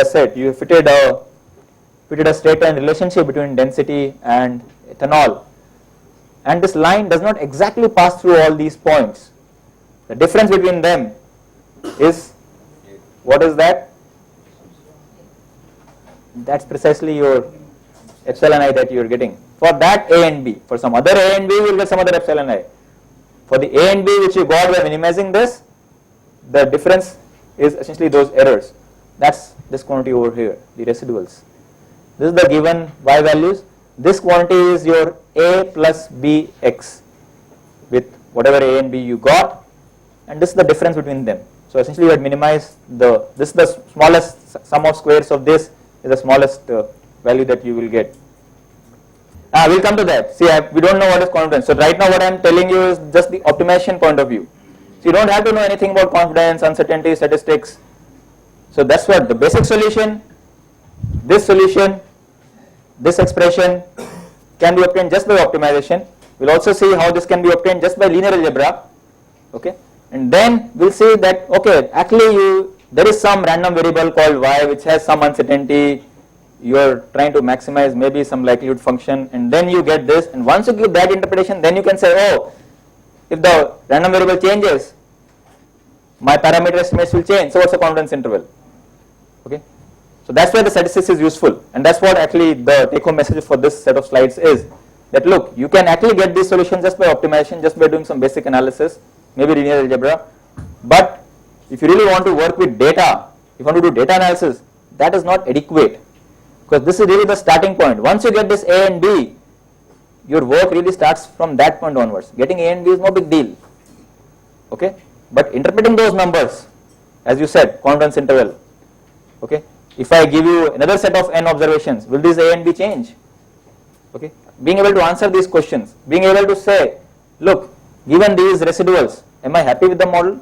set, you fitted a straight line relationship between density and ethanol, and this line does not exactly pass through all these points. The difference between them is, what is that? That's precisely your epsilon I that you are getting. For that A and B, for some other A and B, you will get some other epsilon I. For the A and B which you got by minimizing this, the difference is essentially those errors. That's this quantity over here, the residuals. This is the given y values. This quantity is your A plus B x with whatever A and B you got, and this is the difference between them. So essentially you had minimized this is the smallest sum of squares of this is the smallest value that you will get. We'll come to that. See, we don't know what is confidence. So right now what I am telling you is just the optimization point of view. So you don't have to know anything about confidence, uncertainty, statistics. So that's what the basic solution, this expression can be obtained just by optimization. We'll also see how this can be obtained just by linear algebra. Okay, and then we'll see that, okay, actually there is some random variable called y which has some uncertainty. You are trying to maximize maybe some likelihood function, and then you get this, and once you give that interpretation, then you can say, oh, if the random variable changes, my parameter estimates will change. So what's the confidence interval? Okay, so that's where the statistics is useful, and that's what actually the take-home message for this set of slides is. That look, you can actually get this solution just by optimization, just by doing some basic analysis, maybe linear algebra. But if you really want to work with data, if you want to do data analysis, that is not adequate, because this is really the starting point. Once you get this A and B, your work really starts from that point onwards. Getting A and B is no big deal. Okay, but interpreting those numbers, as you said, confidence interval. Okay, if I give you another set of n observations, will these A and B change? Okay, being able to answer these questions, being able to say, look, given these residuals, am I happy with the model?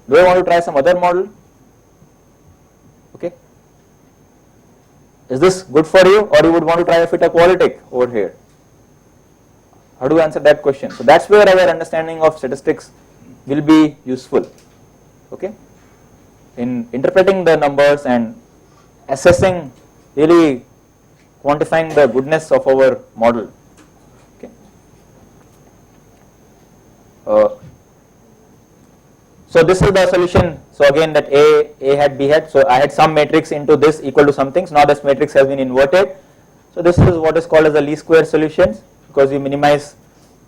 Do I want to try some other model? Okay. Is this good for you, or you would want to try a fit a quadratic over here? How do you answer that question? So that's where our understanding of statistics will be useful. Okay, in interpreting the numbers and assessing, really quantifying the goodness of our model. Okay. So this is the solution. So again, that A hat, B hat. So I had some matrix into this equal to something. So now this matrix has been inverted. So this is what is called as the least square solutions, because you minimize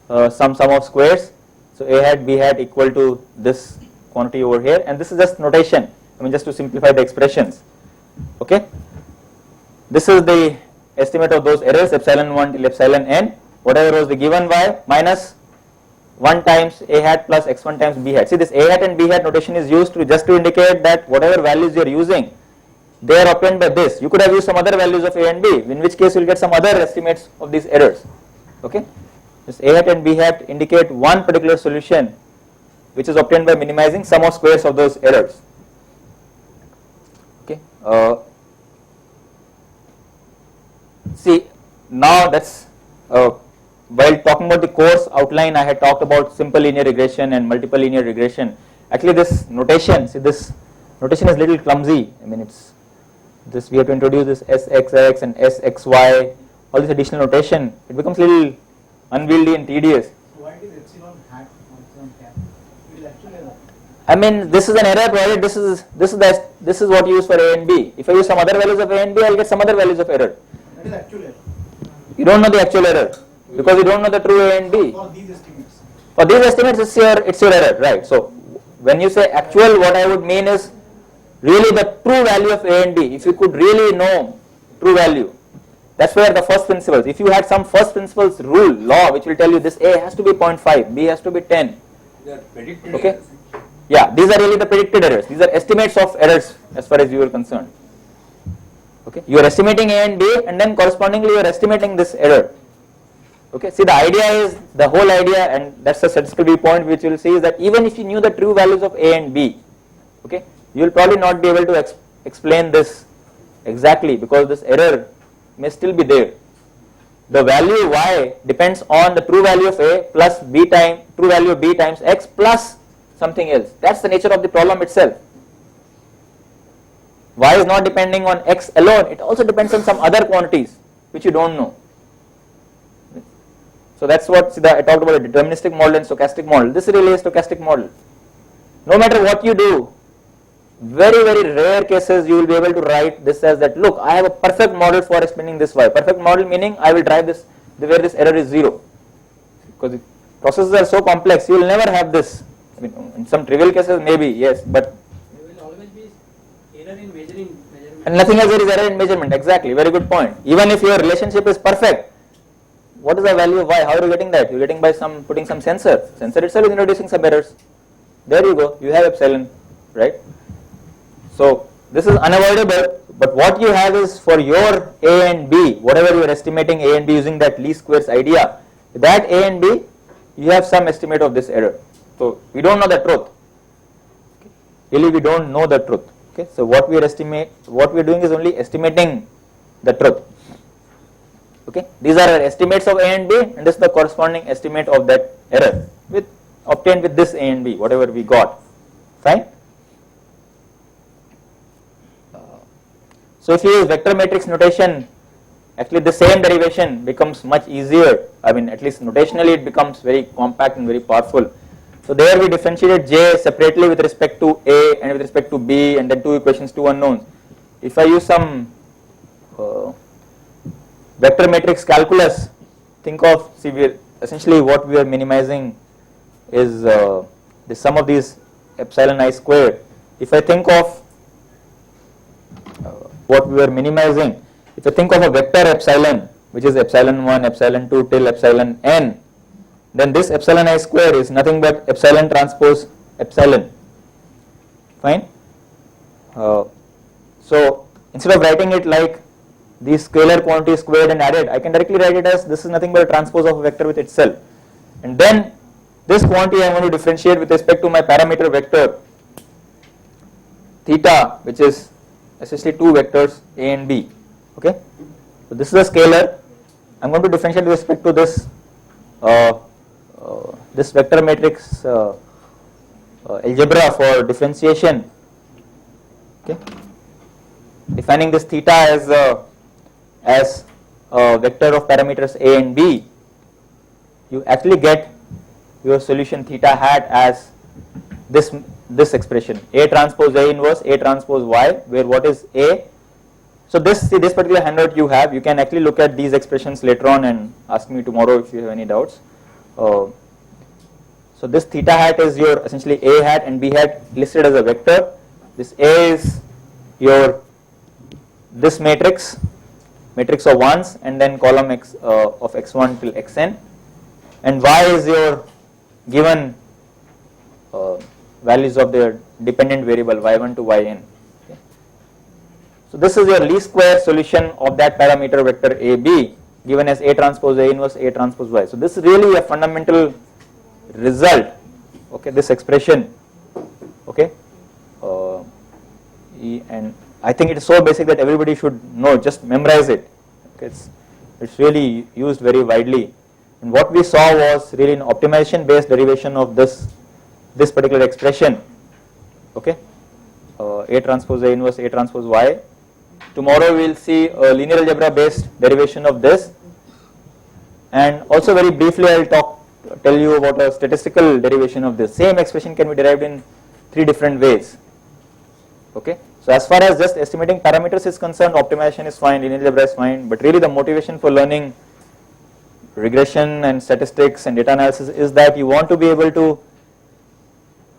some sum of squares. So A hat, B hat equal to this quantity over here, and this is just notation. I mean, just to simplify the expressions. Okay. This is the estimate of those errors, epsilon 1 till epsilon n, whatever was the given y minus 1 times A hat plus x1 times B hat. See, this A hat and B hat notation is used to just to indicate that whatever values you are using, they are obtained by this. You could have used some other values of A and B, in which case you will get some other estimates of these errors. Okay. This A hat and B hat indicate one particular solution which is obtained by minimizing sum of squares of those errors. Okay. See, now that's while talking about the course outline, I had talked about simple linear regression and multiple linear regression. Actually, this notation, see, this notation is little clumsy. I mean, it's this, we have to introduce this sxx and sxy, all this additional notation. It becomes little unwieldy and tedious. So why it is epsilon hat or epsilon cap? It is actually error. I mean, this is an error provided this is what you use for A and B. If I use some other values of A and B, I will get some other values of error. That is actual error. You don't know the actual error because you don't know the true A and B. For these estimates. For these estimates, it's your error, right? So when you say actual, what I would mean is really the true value of A and B. If you could really know true value, that's where the first principles. If you had some first principles rule, law, which will tell you this A has to be 0.5, B has to be 10. They are predicted. Okay. Yeah, these are really the predicted errors. These are estimates of errors as far as you are concerned. Okay, you are estimating A and B, and then correspondingly you are estimating this error. Okay, see, the idea is, the whole idea, and that's the statistical viewpoint which you will see, is that even if you knew the true values of A and B, okay, you will probably not be able to explain this exactly, because this error may still be there. The value y depends on the true value of A plus B times true value of B times x plus something else. That's the nature of the problem itself. Y is not depending on x alone, it also depends on some other quantities which you don't know. So that's what, see, I talked about a deterministic model and stochastic model. This is really a stochastic model. No matter what you do, very, very rare cases you will be able to write this as that, look, I have a perfect model for explaining this y. Perfect model meaning I will drive this where this error is 0. Because the processes are so complex, you will never have this. I mean, in some trivial cases maybe, yes, but There will always be error in measurement. and nothing else, there is error in measurement. Exactly, very good point. Even if your relationship is perfect, what is the value of y? How are you getting that? You are getting by some putting some sensor. Sensor itself is introducing some errors. There you go, you have epsilon, right? So this is unavoidable, but what you have is for your A and B, whatever you are estimating A and B using that least squares idea, that A and B, you have some estimate of this error. So we don't know the truth. Really, we don't know the truth. Okay, so what we are doing is only estimating the truth. Okay, these are our estimates of A and B, and this is the corresponding estimate of that error obtained with this A and B, whatever we got. Fine. So if you use vector matrix notation, actually the same derivation becomes much easier. I mean, at least notationally it becomes very compact and very powerful. So there we differentiated J separately with respect to A and with respect to B, and then two equations, two unknowns. If I use some vector matrix calculus, think of, see, essentially what we are minimizing is the sum of these epsilon I squared. If I think of what we are minimizing, if I think of a vector epsilon, which is epsilon 1, epsilon 2 till epsilon n, then this epsilon I square is nothing but epsilon transpose epsilon. Fine. So instead of writing it like these scalar quantities squared and added, I can directly write it as this is nothing but a transpose of a vector with itself. And then this quantity I am going to differentiate with respect to my parameter vector theta, which is essentially two vectors a and b. Okay, so this is a scalar. I am going to differentiate with respect to this this vector matrix algebra for differentiation. Okay, defining this theta as a vector of parameters a and b, you actually get your solution theta hat as this expression A transpose A inverse A transpose Y, where what is A. So this particular handout you have, you can actually look at these expressions later on and ask me tomorrow if you have any doubts. So this theta hat is your essentially A hat and B hat listed as a vector. This A is your this matrix of ones and then column x of x1 till xn, and Y is your given values of the dependent variable y1 to yn. Okay. So this is your least square solution of that parameter vector AB given as A transpose A inverse A transpose Y. So this is really a fundamental result. Okay, this expression. Okay, and I think it is so basic that everybody should know. Just memorize it. Okay, it's really used very widely. And what we saw was really an optimization based derivation of this particular expression. Okay, A transpose A inverse A transpose Y. Tomorrow we will see a linear algebra based derivation of this, and also very briefly I will tell you about a statistical derivation of this. Same expression can be derived in 3 different ways. Okay, so as far as just estimating parameters is concerned, optimization is fine, linear algebra is fine, but really the motivation for learning regression and statistics and data analysis is that you want to be able to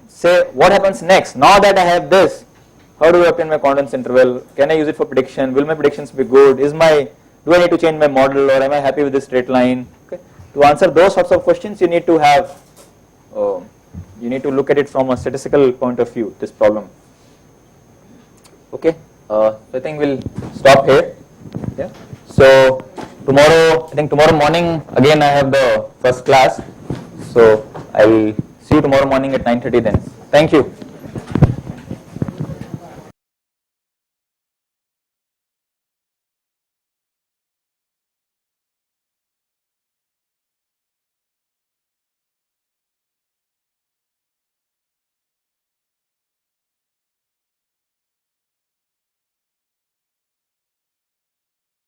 say what happens next. Now that I have this, how do I obtain my confidence interval? Can I use it for prediction? Will my predictions be good? Do I need to change my model, or am I happy with this straight line? Okay. To answer those sorts of questions, you need to have you need to look at it from a statistical point of view, this problem. Okay, so I think we'll stop here. Yeah. So tomorrow morning again I have the first class. So I will see you tomorrow morning at 9:30 then. Thank you.